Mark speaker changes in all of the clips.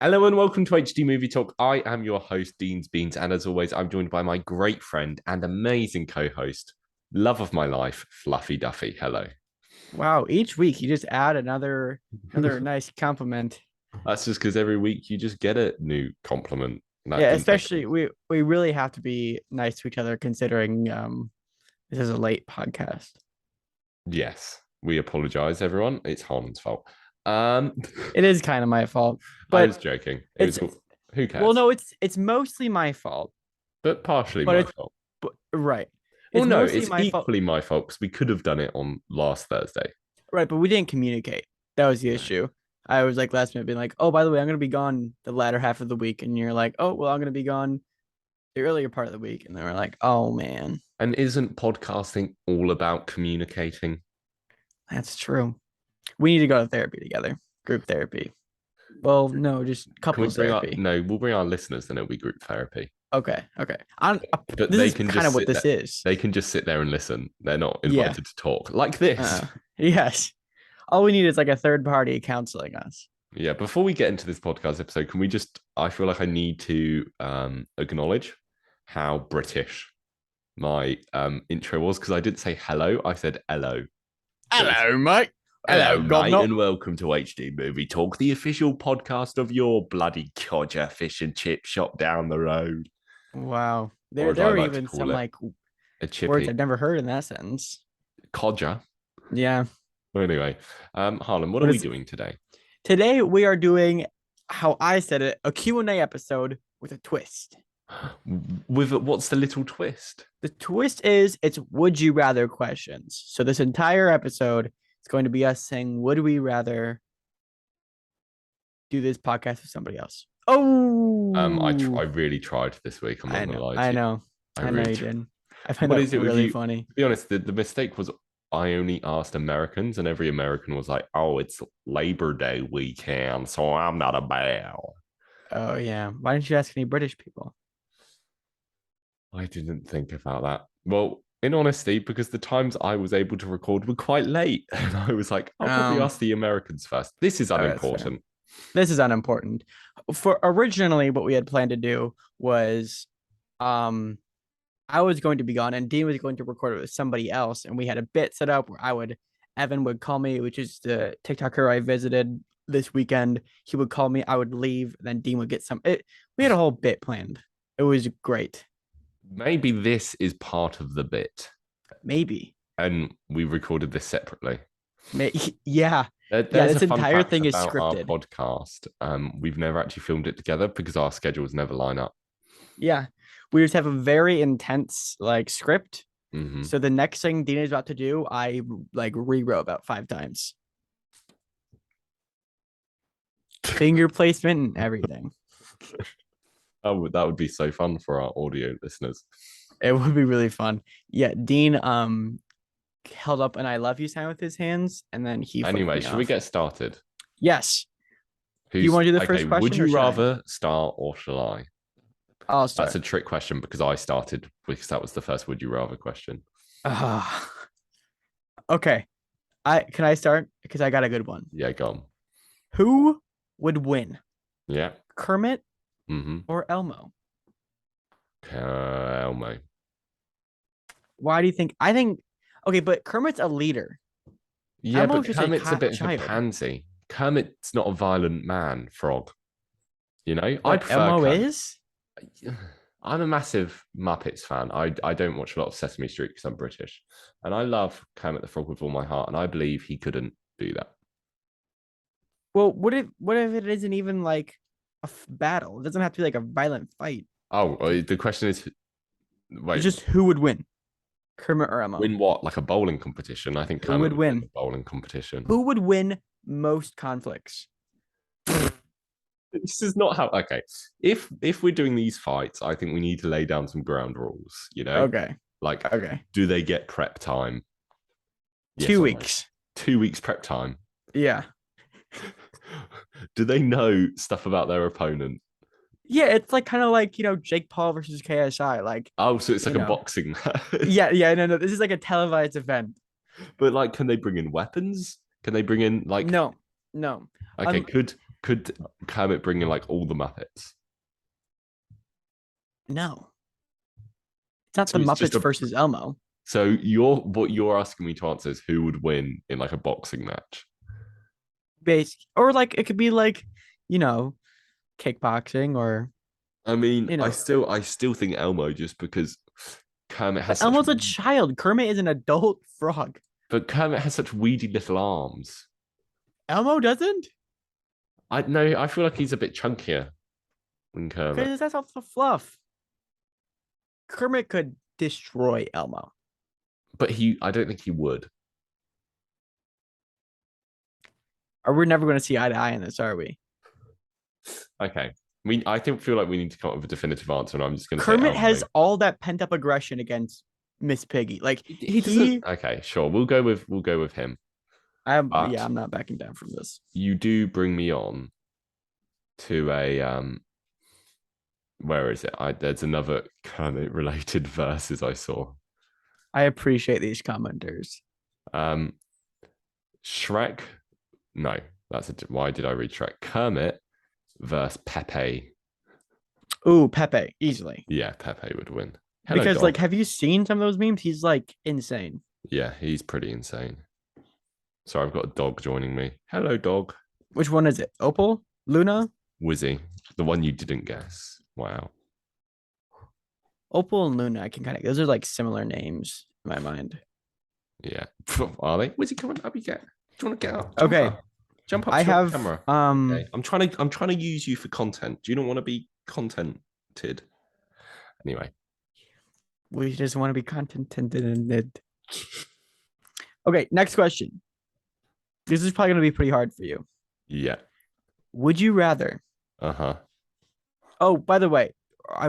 Speaker 1: Hello and welcome to HD Movie Talk. I am your host, Dean's Beans, and as always, I'm joined by my great friend and amazing co-host, love of my life, Fluffy Duffy. Hello.
Speaker 2: Wow, each week you just add another nice compliment.
Speaker 1: That's just because every week you just get a new compliment. That
Speaker 2: Yeah,
Speaker 1: didn't take
Speaker 2: especially we really have to be nice to each other considering this is a late podcast.
Speaker 1: Yes, we apologize, everyone. It's Harlan's fault. Um,
Speaker 2: It is kind of my fault,
Speaker 1: I
Speaker 2: but
Speaker 1: was joking. It
Speaker 2: it's
Speaker 1: was who
Speaker 2: well,
Speaker 1: cares?
Speaker 2: no, it's mostly my fault,
Speaker 1: But partially
Speaker 2: but
Speaker 1: my
Speaker 2: it's
Speaker 1: fault.
Speaker 2: right.
Speaker 1: Well,
Speaker 2: It's
Speaker 1: no,
Speaker 2: mostly
Speaker 1: it's
Speaker 2: my fault,
Speaker 1: equally my fault because we could have done it on last Thursday.
Speaker 2: right? But we didn't communicate. That was the
Speaker 1: No.
Speaker 2: issue. I was like last minute being like, oh, by the way, I'm gonna be gone the latter half of the week, and you're like, oh, well, I'm gonna be gone the earlier part of the week, and then we're like, oh man,
Speaker 1: And isn't podcasting all about communicating?
Speaker 2: that's true. We need to go to therapy together, group therapy. Well, no, just
Speaker 1: Can we
Speaker 2: couples
Speaker 1: bring our
Speaker 2: therapy.
Speaker 1: no? We'll bring our listeners, then it'll be group therapy.
Speaker 2: Okay, okay.
Speaker 1: But
Speaker 2: This
Speaker 1: they
Speaker 2: is
Speaker 1: can
Speaker 2: kind
Speaker 1: just
Speaker 2: of what
Speaker 1: sit there.
Speaker 2: this is.
Speaker 1: They can just sit there and listen. They're not
Speaker 2: Yeah.
Speaker 1: invited to talk like this.
Speaker 2: Yes. All we need is like a third party counseling us.
Speaker 1: Yeah. Before we get into this podcast episode, can we just? I feel like I need to acknowledge how British my intro was because I didn't say hello. I said hello.
Speaker 2: Hello, mate.
Speaker 1: Hello,
Speaker 2: Hello,
Speaker 1: mate,
Speaker 2: governor.
Speaker 1: and welcome to HD Movie Talk, the official podcast of your bloody codger fish and chip shop down the road,
Speaker 2: Wow.
Speaker 1: or
Speaker 2: There
Speaker 1: as
Speaker 2: there
Speaker 1: I
Speaker 2: were
Speaker 1: like to
Speaker 2: even
Speaker 1: call
Speaker 2: some
Speaker 1: it,
Speaker 2: like
Speaker 1: a
Speaker 2: words
Speaker 1: chippy
Speaker 2: I've never heard in that sentence.
Speaker 1: codger.
Speaker 2: Yeah.
Speaker 1: Well, anyway, Harlan, what are
Speaker 2: But
Speaker 1: we
Speaker 2: it's
Speaker 1: doing today?
Speaker 2: today we are doing how I said it, a Q&A episode with a twist.
Speaker 1: With what's the little twist?
Speaker 2: The twist is it's would you rather questions. So this entire episode is going to be us saying would we rather do this podcast with somebody else.
Speaker 1: I
Speaker 2: Oh,
Speaker 1: really tried this week. I'm not
Speaker 2: I
Speaker 1: gonna
Speaker 2: know,
Speaker 1: lie
Speaker 2: I
Speaker 1: to you.
Speaker 2: know,
Speaker 1: I
Speaker 2: I know
Speaker 1: really
Speaker 2: you
Speaker 1: tried.
Speaker 2: did. I find
Speaker 1: What
Speaker 2: that
Speaker 1: is it with
Speaker 2: really
Speaker 1: you?
Speaker 2: funny.
Speaker 1: To be honest, the mistake was I only asked Americans, and every American was like, "Oh, it's Labor Day weekend, so I'm not about."
Speaker 2: Oh yeah, why didn't you ask any British people?
Speaker 1: I didn't think about that. Well, in honesty, because the times I was able to record were quite late, and I was like, I'll probably
Speaker 2: Um,
Speaker 1: ask the Americans first. This is
Speaker 2: that's fair.
Speaker 1: unimportant.
Speaker 2: This is unimportant. For originally, what we had planned to do was, um, I was going to be gone, and Dean was going to record it with somebody else, and we had a bit set up where Evan would call me, which is the TikToker I visited this weekend. He would call me, I would leave, then Dean would get some. We had a whole bit planned. It was great.
Speaker 1: Maybe this is part of the bit,
Speaker 2: Maybe.
Speaker 1: and we recorded this separately.
Speaker 2: May yeah. Yeah,
Speaker 1: There's a
Speaker 2: this
Speaker 1: fun
Speaker 2: entire
Speaker 1: fact
Speaker 2: thing is
Speaker 1: about our
Speaker 2: scripted.
Speaker 1: podcast. We've never actually filmed it together because our schedules never line up.
Speaker 2: Yeah. We just have a very intense like script.
Speaker 1: Hmm.
Speaker 2: So the next thing Dina is about to do, I like rewrote about 5 times. Finger placement and everything.
Speaker 1: Oh, that would be so fun for our audio listeners.
Speaker 2: It would be really fun. Yeah, Dean held up an I love you sign with his hands and then he flicked
Speaker 1: Anyway,
Speaker 2: me
Speaker 1: should we
Speaker 2: off.
Speaker 1: get started?
Speaker 2: Yes. Do you
Speaker 1: Who's
Speaker 2: want to do the
Speaker 1: okay?
Speaker 2: first
Speaker 1: Would
Speaker 2: question or
Speaker 1: you
Speaker 2: should I?
Speaker 1: rather start or shall I?
Speaker 2: I'll
Speaker 1: That's
Speaker 2: start.
Speaker 1: a trick question because I started because that was the first would you rather question.
Speaker 2: Uh, okay. I start? Because I got a good one.
Speaker 1: Yeah, go on.
Speaker 2: Who would win?
Speaker 1: Yeah.
Speaker 2: Kermit
Speaker 1: Mm-hmm.
Speaker 2: or Elmo?
Speaker 1: Elmo.
Speaker 2: Why do you think? I think okay, but Kermit's a leader.
Speaker 1: Yeah,
Speaker 2: Elmo's
Speaker 1: but
Speaker 2: just a
Speaker 1: Kermit's a bit of a
Speaker 2: child.
Speaker 1: pansy. Kermit's not a violent man, frog. You know, I
Speaker 2: But
Speaker 1: prefer
Speaker 2: Elmo
Speaker 1: Kermit.
Speaker 2: is?
Speaker 1: I'm a massive Muppets fan. I don't watch a lot of Sesame Street because I'm British, and I love Kermit the Frog with all my heart, and I believe he couldn't do that.
Speaker 2: Well, what if it isn't even like a battle? It doesn't have to be like a violent fight.
Speaker 1: Oh, the question is,
Speaker 2: It's
Speaker 1: wait,
Speaker 2: just who would win, Kermit or Elmo?
Speaker 1: win what? Like a bowling competition? I think
Speaker 2: Who
Speaker 1: Kermit
Speaker 2: would
Speaker 1: would win the
Speaker 2: win?
Speaker 1: bowling competition.
Speaker 2: Who would win most conflicts?
Speaker 1: This is not how. Okay, if we're doing these fights, I think we need to lay down some ground rules. You know,
Speaker 2: Okay,
Speaker 1: like
Speaker 2: okay,
Speaker 1: do they get prep time? Yes
Speaker 2: two
Speaker 1: or no?
Speaker 2: weeks.
Speaker 1: 2 weeks prep time.
Speaker 2: Yeah,
Speaker 1: Do they know stuff about their opponent?
Speaker 2: yeah. It's like kind of like Jake Paul versus KSI. Like
Speaker 1: Oh, so it's
Speaker 2: you
Speaker 1: like a
Speaker 2: know,
Speaker 1: boxing match.
Speaker 2: yeah, yeah. No, no. This is like a televised event.
Speaker 1: But like, can they bring in weapons? Can they bring in like?
Speaker 2: No, no.
Speaker 1: Okay,
Speaker 2: Um,
Speaker 1: could Could Kermit bring in like all the Muppets?
Speaker 2: No, it's not
Speaker 1: So
Speaker 2: the
Speaker 1: it's just
Speaker 2: Muppets
Speaker 1: a.
Speaker 2: versus Elmo.
Speaker 1: So what you're asking me to answer is who would win in like a boxing match?
Speaker 2: Or like it could be like, you know, kickboxing or
Speaker 1: I mean,
Speaker 2: you
Speaker 1: I
Speaker 2: know.
Speaker 1: still I still think Elmo just because Kermit
Speaker 2: But
Speaker 1: has such
Speaker 2: Elmo's a child. Kermit is an adult frog.
Speaker 1: but Kermit has such weedy little arms.
Speaker 2: Elmo doesn't,
Speaker 1: I know I feel like he's a bit chunkier than Kermit.
Speaker 2: because that's all the fluff. Kermit could destroy Elmo.
Speaker 1: But I don't think he would.
Speaker 2: Or we're never going to see eye to eye in this, are we?
Speaker 1: Okay. I think feel like we need to come up with a definitive answer, and I'm just gonna say
Speaker 2: Kermit
Speaker 1: Elmo.
Speaker 2: has all that pent up aggression against Miss Piggy. Like
Speaker 1: He doesn't okay, sure. We'll go with him. But
Speaker 2: I'm not backing down from this.
Speaker 1: you do bring me on to a where is it? There's another Kermit related verses I saw.
Speaker 2: I appreciate these commenters.
Speaker 1: Um Shrek. No, why did I read Shrek? Kermit versus Pepe.
Speaker 2: Ooh, Pepe, easily.
Speaker 1: Yeah, Pepe would win. Hello,
Speaker 2: Because
Speaker 1: dog.
Speaker 2: like, have you seen some of those memes? He's like insane.
Speaker 1: Yeah, he's pretty insane. Sorry, I've got a dog joining me. Hello, dog.
Speaker 2: Which one is it? Opal? Luna?
Speaker 1: Wizzy, the one you didn't guess. Wow.
Speaker 2: Opal and Luna, I can kind of those are like similar names in my mind.
Speaker 1: Yeah. Are they? Wizzy, come on up. Do you want to get up?
Speaker 2: Okay.
Speaker 1: Jump up
Speaker 2: I
Speaker 1: to
Speaker 2: have
Speaker 1: the camera. Okay. I'm trying to use you for content. Do you not want to be contented? Anyway.
Speaker 2: We just want to be contented. Okay, next question. This is probably gonna be pretty hard for you.
Speaker 1: Yeah.
Speaker 2: Would you rather?
Speaker 1: Uh-huh.
Speaker 2: Oh, by the way,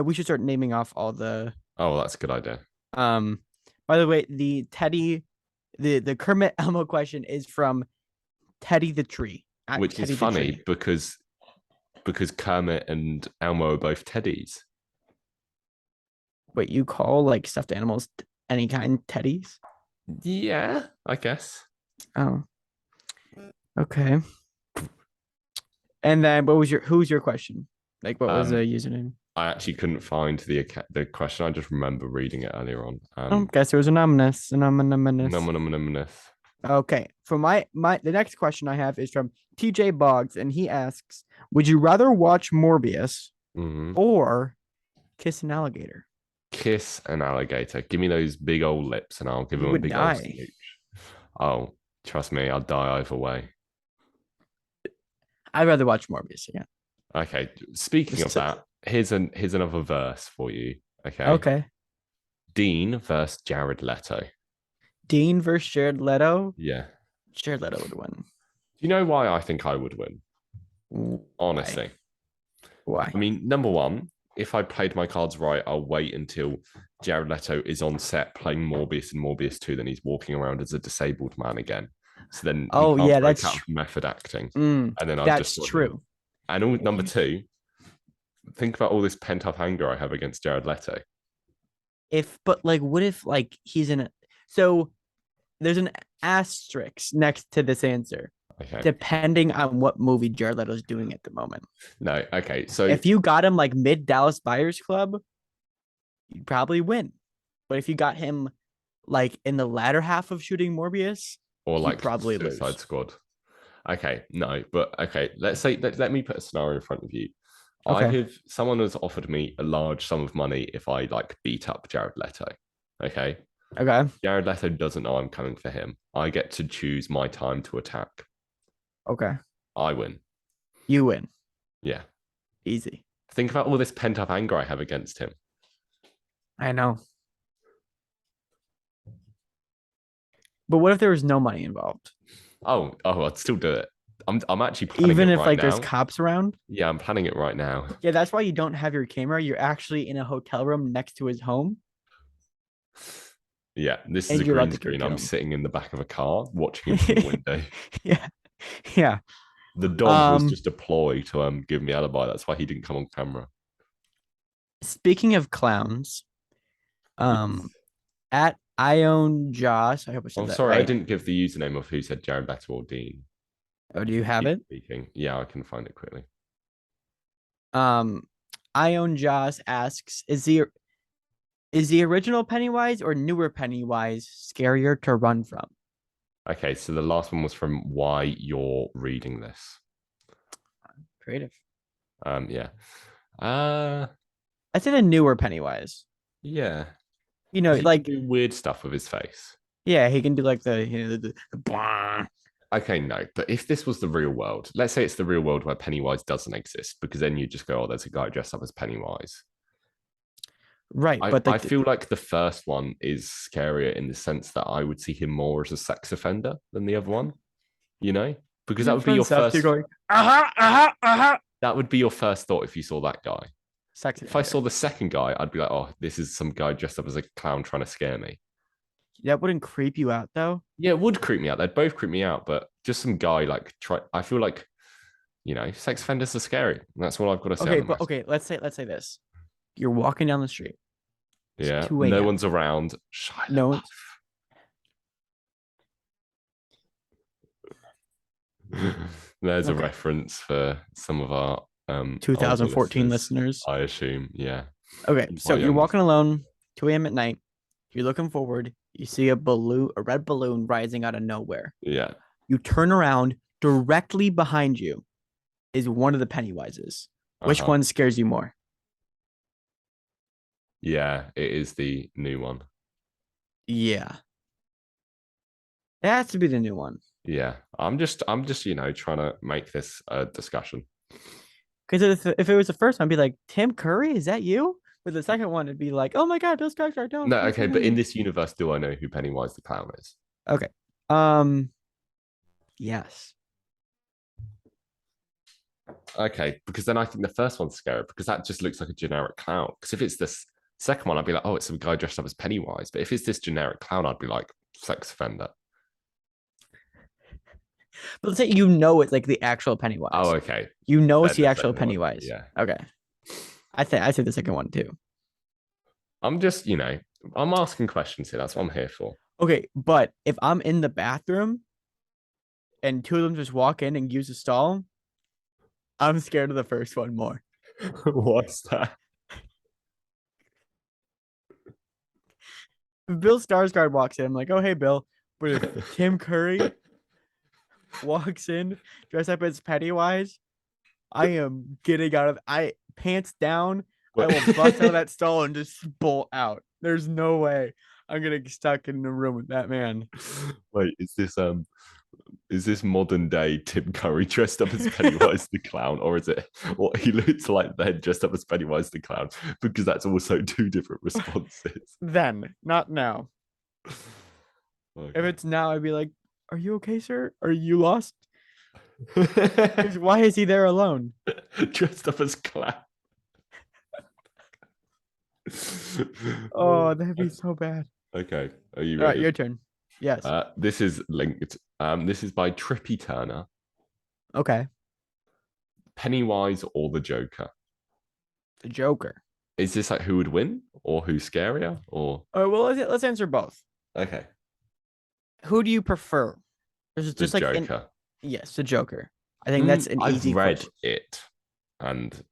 Speaker 2: we should start naming off all the
Speaker 1: Oh, that's a good idea.
Speaker 2: by the way, the Teddy the Kermit Elmo question is from Teddy the Tree.
Speaker 1: Which
Speaker 2: Teddy
Speaker 1: is funny because Kermit and Elmo are both teddies.
Speaker 2: Wait, you call like stuffed animals any kind teddies?
Speaker 1: Yeah, I guess.
Speaker 2: Oh. Okay. And then who's your question? Like what was the username?
Speaker 1: I actually couldn't find the question. I just remember reading it earlier on.
Speaker 2: Guess it was anonymous. Okay. For the next question I have is from TJ Boggs, and he asks, would you rather watch Morbius or kiss an alligator?
Speaker 1: Kiss an alligator. Give me those big old lips and I'll give him a big old smooch. Oh, trust me, I'll die either way.
Speaker 2: I'd rather watch Morbius again.
Speaker 1: Okay. Speaking of that, here's another verse for you. Okay.
Speaker 2: Okay.
Speaker 1: Dean versus Jared Leto.
Speaker 2: Dean versus Jared Leto?
Speaker 1: Yeah.
Speaker 2: Jared Leto would win.
Speaker 1: Do you know why I think I would win? Honestly.
Speaker 2: Why?
Speaker 1: I mean, number one, if I played my cards right, I'll wait until Jared Leto is on set playing Morbius and Morbius 2, then he's walking around as a disabled man again. So then
Speaker 2: that's
Speaker 1: out method acting.
Speaker 2: And then that's true.
Speaker 1: And number two, think about all this pent-up anger I have against Jared Leto.
Speaker 2: What if like he's in so there's an asterisk next to this answer.
Speaker 1: Okay.
Speaker 2: Depending on what movie Jared Leto's doing at the moment.
Speaker 1: No, okay. So
Speaker 2: if you got him like mid Dallas Buyers Club, you'd probably win. But if you got him like in the latter half of shooting Morbius,
Speaker 1: or like
Speaker 2: probably
Speaker 1: Suicide
Speaker 2: lose.
Speaker 1: Squad. Okay, no, but okay. Let's say let me put a scenario in front of you.
Speaker 2: Okay.
Speaker 1: Someone has offered me a large sum of money if I like beat up Jared Leto. Okay.
Speaker 2: Okay.
Speaker 1: Jared Leto doesn't know I'm coming for him. I get to choose my time to attack.
Speaker 2: Okay.
Speaker 1: I win.
Speaker 2: You win.
Speaker 1: Yeah.
Speaker 2: Easy.
Speaker 1: Think about all this pent up anger I have against him.
Speaker 2: I know. But what if there was no money involved?
Speaker 1: Oh, I'd still do it. I'm actually planning
Speaker 2: even if
Speaker 1: right
Speaker 2: like
Speaker 1: now.
Speaker 2: There's cops around.
Speaker 1: Yeah, I'm planning it right now.
Speaker 2: Yeah, that's why you don't have your camera. You're actually in a hotel room next to his home.
Speaker 1: Yeah, this is a green screen. I'm sitting in the back of a car watching him from the window.
Speaker 2: Yeah.
Speaker 1: The dog was just a ploy to give me alibi. That's why he didn't come on camera.
Speaker 2: Speaking of clowns, at I own Josh. I hope I said that
Speaker 1: sorry,
Speaker 2: right.
Speaker 1: I didn't give the username of who said Jared Leto or Dean.
Speaker 2: Oh, do you have
Speaker 1: Keep
Speaker 2: it?
Speaker 1: speaking. Yeah, I can find it quickly.
Speaker 2: Um, Ion Joss asks, is the original Pennywise or newer Pennywise scarier to run from?
Speaker 1: Okay, so the last one was from Why You're Reading This.
Speaker 2: Creative.
Speaker 1: Yeah. Uh,
Speaker 2: I said a newer Pennywise.
Speaker 1: yeah.
Speaker 2: You know,
Speaker 1: Because he can
Speaker 2: like
Speaker 1: do weird stuff with his face.
Speaker 2: yeah, he can do like the blah.
Speaker 1: Okay, no, but if this was the real world, let's say it's the real world where Pennywise doesn't exist, because then you just go, oh, there's a guy dressed up as Pennywise.
Speaker 2: Right,
Speaker 1: I,
Speaker 2: but
Speaker 1: I
Speaker 2: like
Speaker 1: feel like the first one is scarier in the sense that I would see him more as a sex offender than the other one, you know? Because that would be your
Speaker 2: runs up to you
Speaker 1: first
Speaker 2: going, uh-huh.
Speaker 1: that would be your first thought if you saw that guy.
Speaker 2: Sex
Speaker 1: If I
Speaker 2: offender.
Speaker 1: saw the second guy, I'd be like, oh, this is some guy dressed up as a clown trying to scare me.
Speaker 2: That wouldn't creep you out though.
Speaker 1: Yeah, it would creep me out. They'd both creep me out, but just some guy like try. I feel like sex offenders are scary. That's all I've got to say on
Speaker 2: Okay,
Speaker 1: the
Speaker 2: but
Speaker 1: matter.
Speaker 2: okay, let's say this. You're walking down the street. It's
Speaker 1: Yeah,
Speaker 2: 2
Speaker 1: no
Speaker 2: a.m.
Speaker 1: one's around. Shia
Speaker 2: No one's
Speaker 1: LaBeouf. There's a
Speaker 2: okay.
Speaker 1: reference for some of our older
Speaker 2: 2014
Speaker 1: listeners,
Speaker 2: listeners.
Speaker 1: I assume. Yeah,
Speaker 2: Okay,
Speaker 1: and
Speaker 2: so
Speaker 1: my
Speaker 2: you're
Speaker 1: youngest.
Speaker 2: walking alone, 2 a.m. at night. You're looking forward. You see a red balloon rising out of nowhere.
Speaker 1: Yeah.
Speaker 2: You turn around. Directly behind you is one of the Pennywises. Which
Speaker 1: Uh-huh.
Speaker 2: one scares you more?
Speaker 1: Yeah, it is the new one.
Speaker 2: Yeah, it has to be the new one.
Speaker 1: Yeah. I'm just, trying to make this a discussion.
Speaker 2: Because if it was the first one, I'd be like, Tim Curry, is that you? But the second one, it'd be like, oh my God, Bill Skarsgård, don't
Speaker 1: No,
Speaker 2: please
Speaker 1: okay,
Speaker 2: don't
Speaker 1: but
Speaker 2: hurt
Speaker 1: in
Speaker 2: me.
Speaker 1: this universe, do I know who Pennywise the clown is?
Speaker 2: Okay. Yes.
Speaker 1: Okay, because then I think the first one's scary because that just looks like a generic clown. Because if it's this second one, I'd be like, oh, it's some guy dressed up as Pennywise. But if it's this generic clown, I'd be like, sex offender.
Speaker 2: But let's say you know it's like the actual
Speaker 1: Oh,
Speaker 2: Pennywise.
Speaker 1: okay.
Speaker 2: You know it's
Speaker 1: Then
Speaker 2: the
Speaker 1: the
Speaker 2: actual
Speaker 1: second one.
Speaker 2: Pennywise.
Speaker 1: Yeah.
Speaker 2: Okay. I say the second one too.
Speaker 1: I'm just, I'm asking questions here. That's what I'm here for.
Speaker 2: Okay, but if I'm in the bathroom and two of them just walk in and use the stall, I'm scared of the first one more.
Speaker 1: What's that?
Speaker 2: If Bill Skarsgård walks in, I'm like, oh hey Bill. But if Tim Curry walks in dressed up as Pennywise, I am getting out of I pants down. I will bust out of that stall and just bolt out. There's no way I'm gonna get stuck in the room with that man.
Speaker 1: Wait, is this modern day Tim Curry dressed up as Pennywise the clown, or is it what he looks like then dressed up as Pennywise the clown? Because that's also two different responses.
Speaker 2: Then, not now. If
Speaker 1: Okay.
Speaker 2: it's now, I'd be like, "Are you okay, sir? Are you lost? Because why is he there alone?"
Speaker 1: Dressed up as clown.
Speaker 2: Oh, that'd be so bad.
Speaker 1: Okay, are you
Speaker 2: All right,
Speaker 1: ready?
Speaker 2: your turn. Yes.
Speaker 1: This is linked. This is by Trippy Turner.
Speaker 2: Okay.
Speaker 1: Pennywise or the Joker?
Speaker 2: The Joker.
Speaker 1: Is this like who would win or who's scarier or
Speaker 2: All right, well, let's answer both.
Speaker 1: okay?
Speaker 2: Who do you prefer? This is
Speaker 1: The
Speaker 2: just like in
Speaker 1: Joker.
Speaker 2: yes, the Joker. I think that's an
Speaker 1: I've
Speaker 2: easy
Speaker 1: read
Speaker 2: question.
Speaker 1: it, and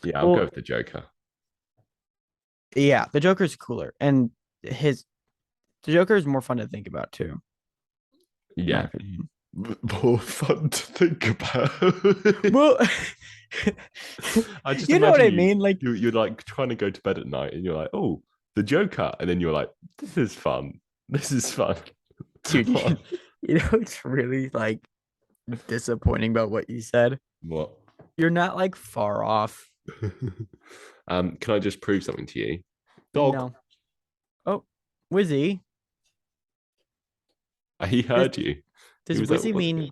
Speaker 1: yeah, I'll go
Speaker 2: Well,
Speaker 1: with the Joker.
Speaker 2: yeah, the Joker's cooler, and his the Joker is more fun to think about too. In my
Speaker 1: Yeah,
Speaker 2: opinion.
Speaker 1: more fun to think about.
Speaker 2: Well,
Speaker 1: I just
Speaker 2: you know what
Speaker 1: imagine
Speaker 2: I mean. Like,
Speaker 1: you're like trying to go to bed at night, and you're like, oh, the Joker, and then you're like, this is fun. This is fun.
Speaker 2: dude, it's really like disappointing about what you said.
Speaker 1: What?
Speaker 2: You're not like far off.
Speaker 1: Can I just prove something to you? Dog.
Speaker 2: No. Oh, Wizzy.
Speaker 1: He
Speaker 2: Does,
Speaker 1: heard you. He
Speaker 2: does
Speaker 1: was like,
Speaker 2: Wizzy
Speaker 1: what's it?
Speaker 2: mean?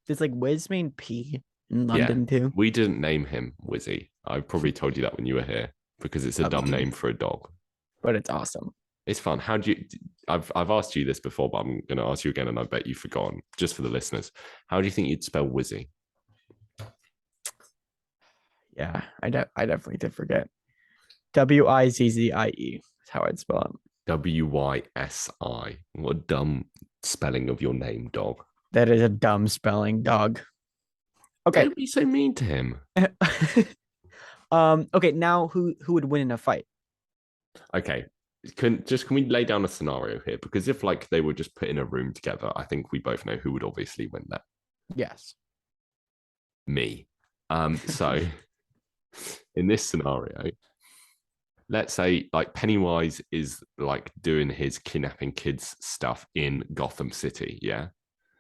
Speaker 2: Does like Wiz mean P in
Speaker 1: Yeah,
Speaker 2: London too?
Speaker 1: we didn't name him Wizzy. I probably told you that when you were here because it's a dumb name for a dog.
Speaker 2: But it's awesome.
Speaker 1: It's fun. How do you? I've asked you this before, but I'm going to ask you again, and I bet you've forgotten. Just for the listeners, how do you think you'd spell Wizzy?
Speaker 2: Yeah, I definitely did forget. Wizzie is how I'd spell it.
Speaker 1: Wysi. What a dumb spelling of your name, dog.
Speaker 2: That is a dumb spelling, dog. Okay.
Speaker 1: Don't be so mean to him.
Speaker 2: Okay, now who would win in a fight?
Speaker 1: Okay. Can we lay down a scenario here? Because if like they were just put in a room together, I think we both know who would obviously win that.
Speaker 2: Yes.
Speaker 1: Me. So in this scenario, let's say like Pennywise is like doing his kidnapping kids stuff in Gotham City, yeah?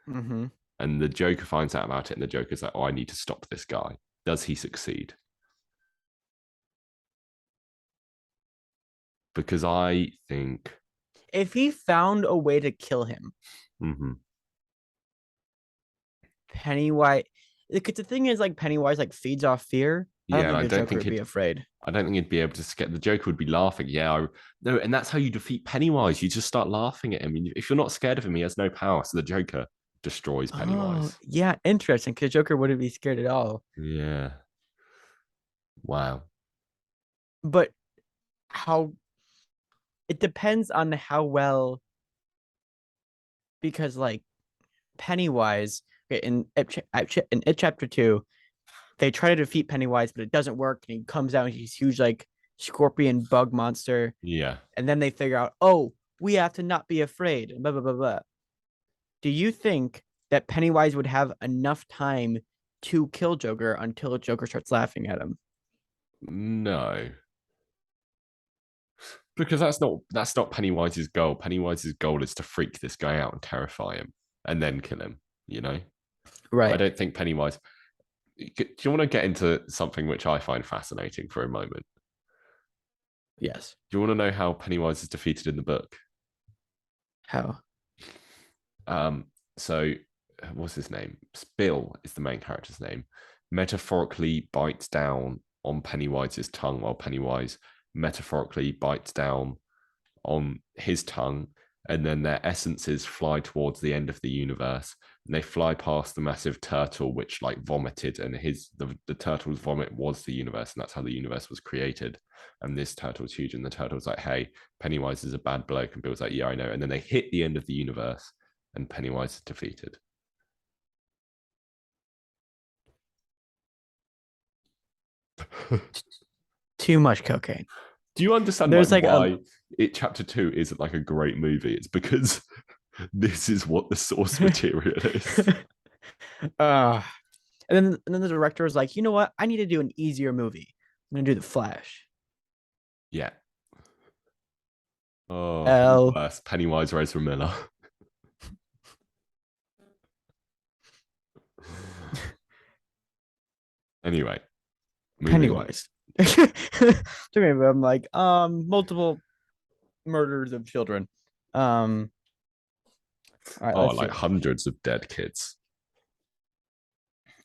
Speaker 2: Mm-hmm.
Speaker 1: And the Joker finds out about it, and the Joker's like, oh, I need to stop this guy. Does he succeed? Because I think
Speaker 2: If he found a way to kill him, Pennywise. Because the thing is, like Pennywise, like feeds off fear. I don't
Speaker 1: yeah, and
Speaker 2: think
Speaker 1: I
Speaker 2: the
Speaker 1: don't
Speaker 2: Joker
Speaker 1: think
Speaker 2: would be afraid.
Speaker 1: I don't think he'd be able to scare the Joker would be laughing. Yeah, no, and that's how you defeat Pennywise. You just start laughing at him. If you're not scared of him, he has no power. So the Joker destroys
Speaker 2: Oh,
Speaker 1: Pennywise.
Speaker 2: yeah, interesting. Because Joker wouldn't be scared at all.
Speaker 1: Yeah. Wow.
Speaker 2: But how it depends on how well, because like Pennywise in It Chapter 2, they try to defeat Pennywise, but it doesn't work, and he comes out and he's huge like scorpion bug monster,
Speaker 1: Yeah.
Speaker 2: and then they figure out, oh, we have to not be afraid, and blah blah blah blah. Do you think that Pennywise would have enough time to kill Joker until Joker starts laughing at him?
Speaker 1: No. Because that's not Pennywise's goal. Pennywise's goal is to freak this guy out and terrify him and then kill him, you know? I
Speaker 2: Right.
Speaker 1: don't think Pennywise. Do you want to get into something which I find fascinating for a moment?
Speaker 2: Yes.
Speaker 1: Do you want to know how Pennywise is defeated in the book?
Speaker 2: How?
Speaker 1: Um, so what's his name? Bill is the main character's name. Metaphorically bites down on Pennywise's tongue while Pennywise metaphorically bites down on his tongue, and then their essences fly towards the end of the universe, and they fly past the massive turtle which like vomited, and the turtle's vomit was the universe, and that's how the universe was created. And this turtle's huge, and the turtle's like, hey, Pennywise is a bad bloke, and Bill's like, yeah, I know. And then they hit the end of the universe, and Pennywise is defeated.
Speaker 2: Too much cocaine.
Speaker 1: Do you understand like
Speaker 2: There's like a
Speaker 1: why it chapter 2 isn't like a great movie? It's because this is what the source material is.
Speaker 2: uh and then the director was like, you know what? I need to do an easier movie. I'm gonna do The Flash.
Speaker 1: Yeah. Oh,
Speaker 2: L
Speaker 1: worse. Pennywise or Ezra Miller. Anyway, moving on.
Speaker 2: Pennywise. I'm like, multiple murders of children. All right,
Speaker 1: Oh,
Speaker 2: let's
Speaker 1: like
Speaker 2: see.
Speaker 1: hundreds of dead kids.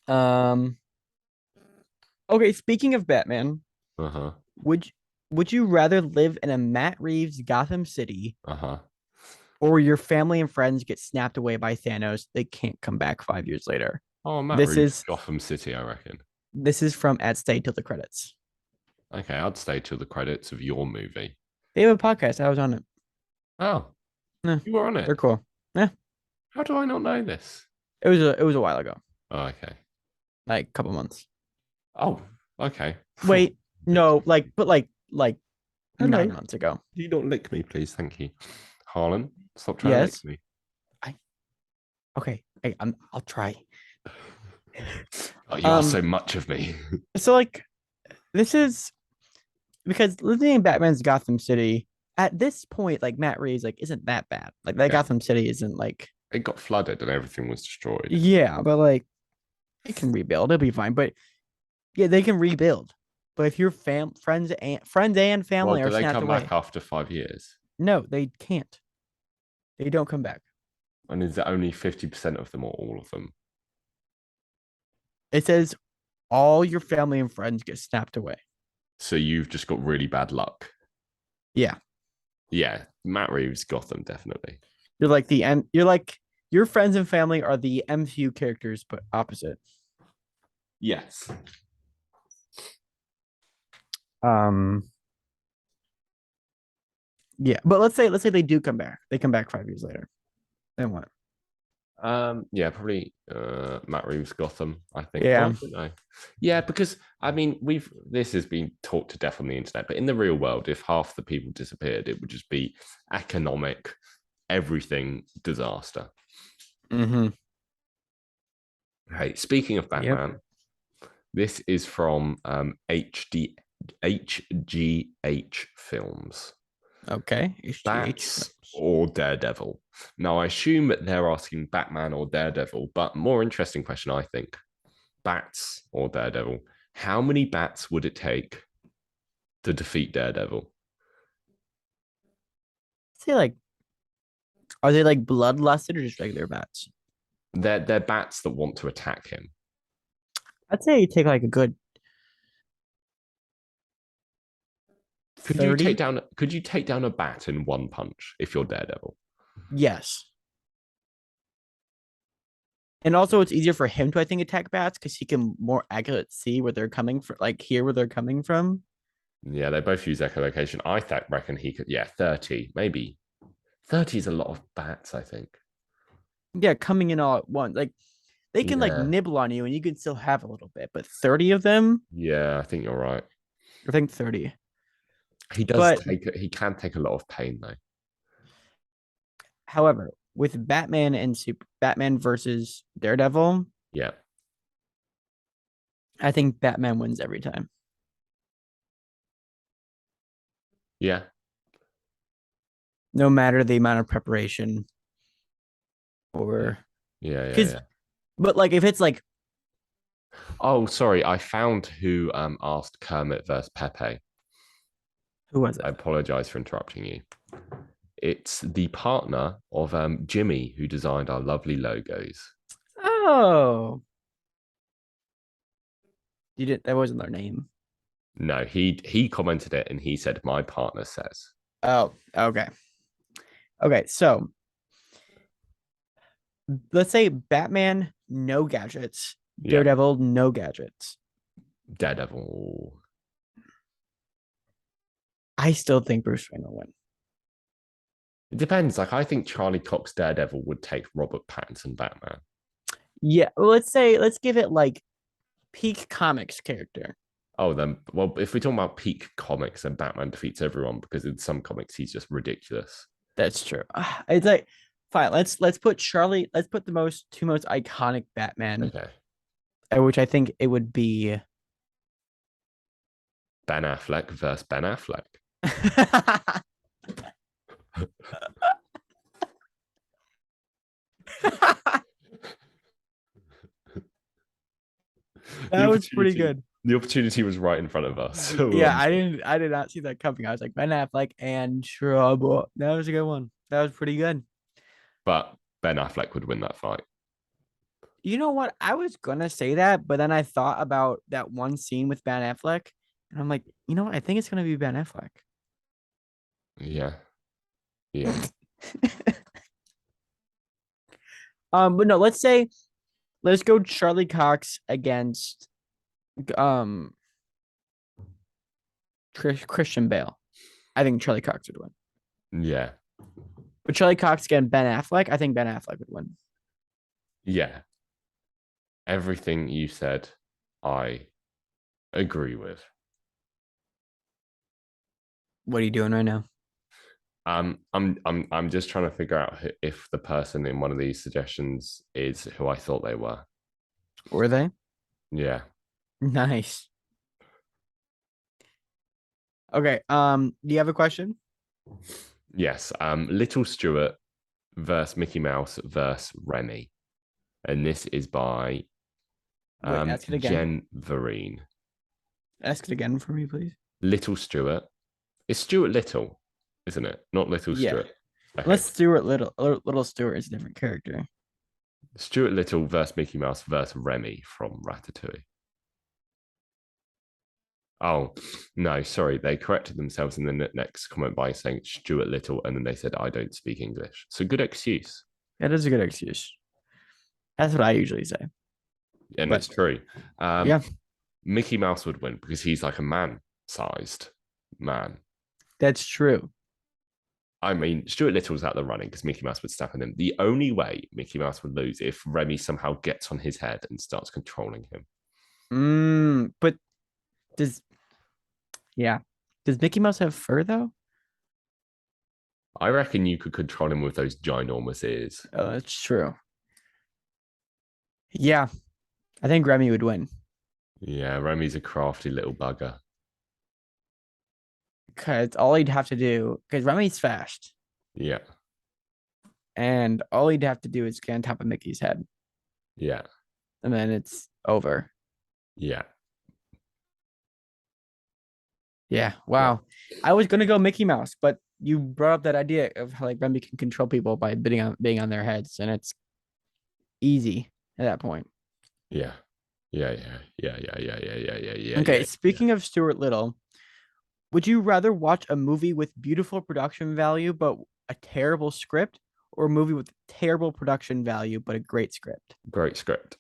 Speaker 2: Um, okay, speaking of Batman,
Speaker 1: Uh huh.
Speaker 2: would would you rather live in a Matt Reeves Gotham City,
Speaker 1: Uh huh.
Speaker 2: or your family and friends get snapped away by Thanos? They can't come back 5 years later.
Speaker 1: Oh, Matt
Speaker 2: This
Speaker 1: Reeves,
Speaker 2: is
Speaker 1: Gotham City, I reckon.
Speaker 2: this is from At Stay Till the Credits.
Speaker 1: Okay, I'd stay till the credits of your movie.
Speaker 2: They have a podcast. I was on it.
Speaker 1: Oh,
Speaker 2: Yeah,
Speaker 1: you were on it.
Speaker 2: they're cool. Yeah,
Speaker 1: How do I not know this?
Speaker 2: it was a while ago,
Speaker 1: Oh, okay.
Speaker 2: like a couple months.
Speaker 1: Oh, okay.
Speaker 2: Wait, no, like
Speaker 1: Hello.
Speaker 2: 9 months ago.
Speaker 1: Do you not lick me, please? Thank you. Harlan, stop trying to lick
Speaker 2: Yes.
Speaker 1: me.
Speaker 2: Okay. I'll try.
Speaker 1: Oh, you are so much of me.
Speaker 2: So like this is because living in Batman's Gotham City at this point, like Matt Reeves, like isn't that bad. Like that
Speaker 1: Yeah.
Speaker 2: Gotham City isn't like
Speaker 1: It got flooded and everything was destroyed.
Speaker 2: yeah, but like it can rebuild. It'll be fine. But yeah, they can rebuild. But if your friends and
Speaker 1: Well,
Speaker 2: family
Speaker 1: do
Speaker 2: are
Speaker 1: they
Speaker 2: snapped
Speaker 1: come
Speaker 2: away,
Speaker 1: back after 5 years?
Speaker 2: no, they can't. They don't come back.
Speaker 1: And is it only 50% of them or all of them?
Speaker 2: It says all your family and friends get snapped away.
Speaker 1: So you've just got really bad luck.
Speaker 2: Yeah.
Speaker 1: Yeah, Matt Reeves, Gotham, definitely.
Speaker 2: You're like the end. You're like your friends and family are the MCU characters, but opposite.
Speaker 1: Yes.
Speaker 2: Yeah, but let's say they do come back. They come back 5 years later. Then what?
Speaker 1: Yeah, probably Matt Reeves' Gotham, I think. Or I
Speaker 2: Yeah.
Speaker 1: don't know. Yeah, because I mean, we've this has been talked to death on the internet, but in the real world, if half the people disappeared, it would just be economic, everything disaster.
Speaker 2: Mm-hmm.
Speaker 1: Hey, speaking of
Speaker 2: Yep.
Speaker 1: Batman, this is from HGH Films.
Speaker 2: Okay. HGH
Speaker 1: Bats
Speaker 2: films.
Speaker 1: or Daredevil? Now, I assume that they're asking Batman or Daredevil, but more interesting question, I think. Bats or Daredevil? How many bats would it take to defeat Daredevil?
Speaker 2: Say like, are they like bloodlusted or just regular bats?
Speaker 1: They're bats that want to attack him.
Speaker 2: I'd say you take like a good
Speaker 1: Could you take
Speaker 2: 30.
Speaker 1: down? Could you take down a bat in one punch if you're Daredevil?
Speaker 2: Yes. And also, it's easier for him to, I think, attack bats because he can more accurately see where they're coming from, like hear where they're coming from.
Speaker 1: Yeah, they both use echolocation. Reckon he could. Yeah, 30, maybe 30 is a lot of bats. I think.
Speaker 2: Yeah, coming in all at once. Like they can like
Speaker 1: Yeah,
Speaker 2: nibble on you and you can still have a little bit, but 30 of them,
Speaker 1: yeah, I think you're right.
Speaker 2: I think 30.
Speaker 1: He does
Speaker 2: But
Speaker 1: take. He can take a lot of pain though.
Speaker 2: however, with Batman and Super Batman versus Daredevil,
Speaker 1: Yeah,
Speaker 2: I think Batman wins every time,
Speaker 1: yeah,
Speaker 2: no matter the amount of preparation
Speaker 1: yeah,
Speaker 2: or
Speaker 1: yeah, yeah,
Speaker 2: because,
Speaker 1: yeah.
Speaker 2: but like if it's like,
Speaker 1: Oh, sorry. I found who asked Kermit versus Pepe.
Speaker 2: who was
Speaker 1: I
Speaker 2: it?
Speaker 1: apologize for interrupting you. It's the partner of Jimmy who designed our lovely logos.
Speaker 2: Oh, you didn't, that wasn't their name.
Speaker 1: No, he commented it and he said, "My partner says."
Speaker 2: Oh, okay. Okay, so let's say Batman, no gadgets.
Speaker 1: Yeah,
Speaker 2: Daredevil, no gadgets.
Speaker 1: Daredevil.
Speaker 2: I still think Bruce Wayne will win.
Speaker 1: It depends. Like I think Charlie Cox Daredevil would take Robert Pattinson Batman.
Speaker 2: Yeah, well, let's give it like peak comics character.
Speaker 1: Oh, then well, if we're talking about peak comics, then Batman defeats everyone because in some comics he's just ridiculous.
Speaker 2: That's true. It's like fine. Let's put Charlie. Let's put the most iconic Batman,
Speaker 1: Okay.
Speaker 2: which I think it would be.
Speaker 1: Ben Affleck versus Ben Affleck. the
Speaker 2: That was pretty
Speaker 1: opportunity,
Speaker 2: good.
Speaker 1: the opportunity was right in front of us. So
Speaker 2: Yeah, I did not see that coming. I was like Ben Affleck and Trouble. That was a good one. That was pretty good.
Speaker 1: but Ben Affleck would win that fight.
Speaker 2: You know what? I was gonna say that, but then I thought about that one scene with Ben Affleck, and I'm like, you know what? I think it's gonna be Ben Affleck.
Speaker 1: Yeah, yeah,
Speaker 2: But no, let's go Charlie Cox against um Christian Bale. I think Charlie Cox would win.
Speaker 1: yeah,
Speaker 2: But Charlie Cox against Ben Affleck, I think Ben Affleck would win.
Speaker 1: yeah. Everything you said, I agree with.
Speaker 2: What are you doing right now?
Speaker 1: I'm just trying to figure out if the person in one of these suggestions is who I thought they were.
Speaker 2: Were they?
Speaker 1: Yeah,
Speaker 2: Nice. Okay. Do you have a question?
Speaker 1: yes. Little Stuart versus Mickey Mouse versus Remy, and this is by
Speaker 2: Wait, ask it again.
Speaker 1: Jen Vereen.
Speaker 2: Ask it again for me, please.
Speaker 1: Little Stuart. It's Stuart Little, isn't it? Not Little
Speaker 2: Yeah.
Speaker 1: Stuart. Okay.
Speaker 2: Unless Stuart Little Stuart is a different character.
Speaker 1: Stuart Little versus Mickey Mouse versus Remy from Ratatouille. Oh, no, sorry. They corrected themselves in the next comment by saying Stuart Little, and then they said, I don't speak English. So good excuse.
Speaker 2: That is a good excuse. That's what I usually say.
Speaker 1: And
Speaker 2: But
Speaker 1: it's true.
Speaker 2: yeah,
Speaker 1: Mickey Mouse would win because he's like a man sized man.
Speaker 2: that's true.
Speaker 1: I mean, Stuart Little's out the running because Mickey Mouse would step on him. The only way Mickey Mouse would lose if Remy somehow gets on his head and starts controlling him.
Speaker 2: But does yeah. Does Mickey Mouse have fur though?
Speaker 1: I reckon you could control him with those ginormous ears.
Speaker 2: Oh, that's true. Yeah, I think Remy would win.
Speaker 1: Yeah, Remy's a crafty little bugger.
Speaker 2: Because all he'd have to do, because Remy's fast,
Speaker 1: Yeah,
Speaker 2: and all he'd have to do is get on top of Mickey's head,
Speaker 1: yeah,
Speaker 2: and then it's over.
Speaker 1: yeah.
Speaker 2: Yeah.
Speaker 1: Yeah.
Speaker 2: Wow. I was gonna go Mickey Mouse, but you brought up that idea of how like Remy can control people by being on their heads, and it's easy at that point.
Speaker 1: Yeah. Yeah. Yeah. Yeah. Yeah. Yeah. Yeah. Yeah. Yeah. Yeah.
Speaker 2: Okay.
Speaker 1: Yeah.
Speaker 2: Speaking of Stuart Little, would you rather watch a movie with beautiful production value but a terrible script, or a movie with terrible production value but a great script?
Speaker 1: Great script.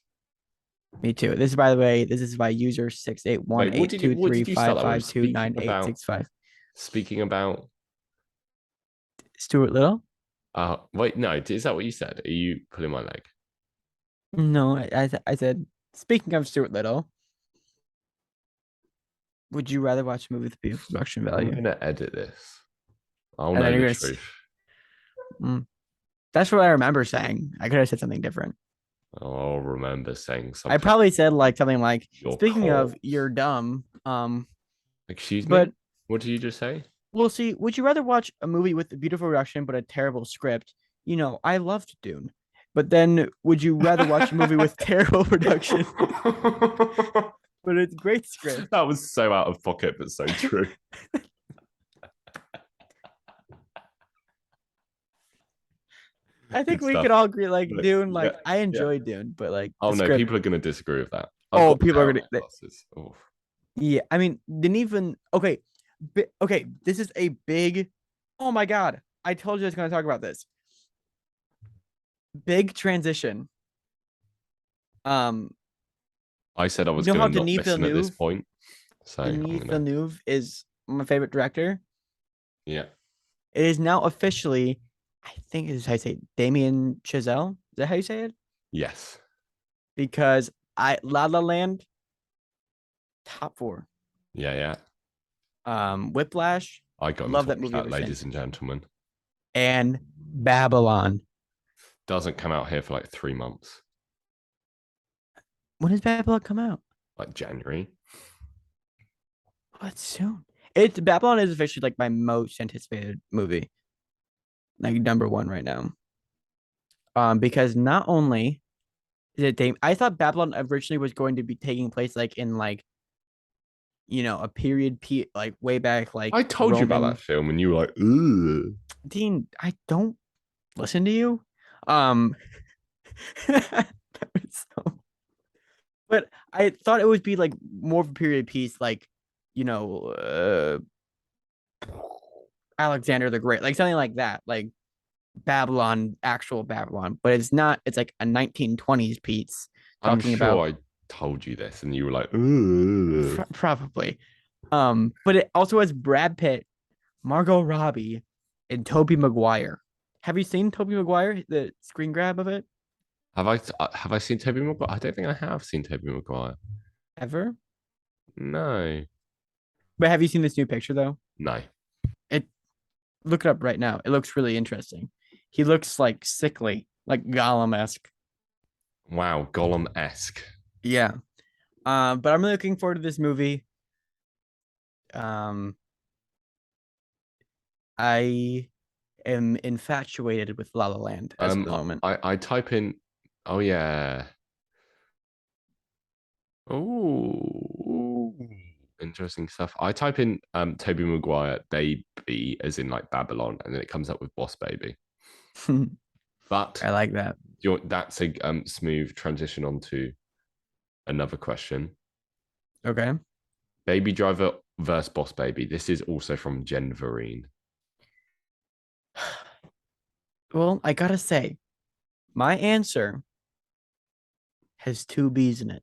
Speaker 2: Me too. This is, by the way, this is by user six eight one
Speaker 1: Wait,
Speaker 2: eight two
Speaker 1: what
Speaker 2: three
Speaker 1: did you start
Speaker 2: five
Speaker 1: that with?
Speaker 2: five two nine eight six five.
Speaker 1: Speaking about
Speaker 2: Stuart Little?
Speaker 1: wait, no, is that what you said? Are you pulling my leg?
Speaker 2: No, I said, speaking of Stuart Little, would you rather watch a movie with beautiful production
Speaker 1: I'm
Speaker 2: value?
Speaker 1: gonna edit this. I'll
Speaker 2: And then
Speaker 1: know
Speaker 2: you're
Speaker 1: the
Speaker 2: gonna.
Speaker 1: truth.
Speaker 2: That's what I remember saying. I could have said something different.
Speaker 1: I'll remember saying
Speaker 2: I
Speaker 1: something.
Speaker 2: probably said like something like,
Speaker 1: Your
Speaker 2: "Speaking of,
Speaker 1: corpse.
Speaker 2: you're dumb."
Speaker 1: Excuse me?
Speaker 2: But
Speaker 1: What did you just say?
Speaker 2: we'll see. Would you rather watch a movie with a beautiful production but a terrible script? You know, I loved Dune. But then, would you rather watch a movie with terrible production but it's great script?
Speaker 1: That was so out of pocket, but so true.
Speaker 2: I think
Speaker 1: Good
Speaker 2: we
Speaker 1: stuff.
Speaker 2: could all agree, like
Speaker 1: Look,
Speaker 2: Dune.
Speaker 1: yeah,
Speaker 2: Like I
Speaker 1: yeah.
Speaker 2: enjoy Dune, but like
Speaker 1: Oh
Speaker 2: the
Speaker 1: no,
Speaker 2: script.
Speaker 1: people are going to disagree with that.
Speaker 2: Oh, people are gonna.
Speaker 1: Glasses. Oh.
Speaker 2: Yeah, I mean, didn't even. Okay, okay. This is a big. Oh my god! I told you I was going to talk about this. Big transition. Um,
Speaker 1: I said I
Speaker 2: you
Speaker 1: was
Speaker 2: know how
Speaker 1: going to not
Speaker 2: Denis
Speaker 1: listen at this
Speaker 2: Villeneuve,
Speaker 1: point, so I'm
Speaker 2: Denis
Speaker 1: gonna.
Speaker 2: Villeneuve is my favorite director.
Speaker 1: Yeah.
Speaker 2: It is now officially, I think this is how you say it, Damien Chazelle. Is that how you say it?
Speaker 1: Yes.
Speaker 2: Because La La Land, top four.
Speaker 1: Yeah. Yeah.
Speaker 2: Whiplash,
Speaker 1: I got
Speaker 2: love
Speaker 1: to
Speaker 2: that
Speaker 1: watch
Speaker 2: movie
Speaker 1: that,
Speaker 2: ever
Speaker 1: ladies
Speaker 2: since.
Speaker 1: and gentlemen.
Speaker 2: And Babylon.
Speaker 1: Doesn't come out here for like 3 months,
Speaker 2: When does Babylon come out?
Speaker 1: like January.
Speaker 2: Oh, that's soon. It's Babylon is officially like my most anticipated movie, like number one right now. Because not only is it I thought Babylon originally was going to be taking place like in like a period like way back like
Speaker 1: I told you about
Speaker 2: Roman.
Speaker 1: that film, and you were like, "Ugh."
Speaker 2: Dean, I don't listen to you. Um, that was so. But I thought it would be like more of a period piece, like you know, uh, Alexander the Great, like something like that, like Babylon, actual Babylon. But it's not. It's like a 1920s piece
Speaker 1: I'm
Speaker 2: talking about
Speaker 1: sure I told you this, and you were like, "Ugh."
Speaker 2: probably. But it also has Brad Pitt, Margot Robbie, and Tobey Maguire. Have you seen Tobey Maguire? The screen grab of it
Speaker 1: Have I seen Tobey Maguire? I don't think I have seen Tobey Maguire.
Speaker 2: ever?
Speaker 1: No,
Speaker 2: But have you seen this new picture though?
Speaker 1: no.
Speaker 2: It Look it up right now. It looks really interesting. He looks like sickly, like Gollum-esque.
Speaker 1: Wow, Gollum esque.
Speaker 2: Yeah. But I'm really looking forward to this movie. Um, I am infatuated with La La Land at the moment.
Speaker 1: I type in. Oh yeah. Oh, interesting stuff. I type in Tobey Maguire baby as in like Babylon, and then it comes up with Boss Baby. But
Speaker 2: I like that.
Speaker 1: that's a smooth transition onto another question.
Speaker 2: Okay.
Speaker 1: Baby Driver versus Boss Baby. This is also from Jen Vereen.
Speaker 2: Well, I gotta say, my answer has two B's in it.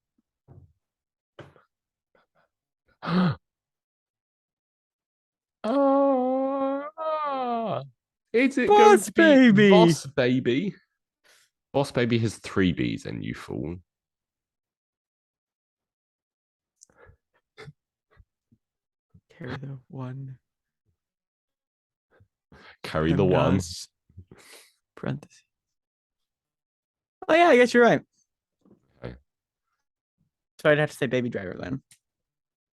Speaker 1: Oh, Is it going
Speaker 2: Boss
Speaker 1: to be
Speaker 2: Baby.
Speaker 1: Boss Baby? Boss Baby has 3 B's, and you fool.
Speaker 2: Carry the one.
Speaker 1: Carry the one.
Speaker 2: Parentheses. Oh yeah, I guess you're right.
Speaker 1: Okay.
Speaker 2: So I'd have to say Baby Driver then.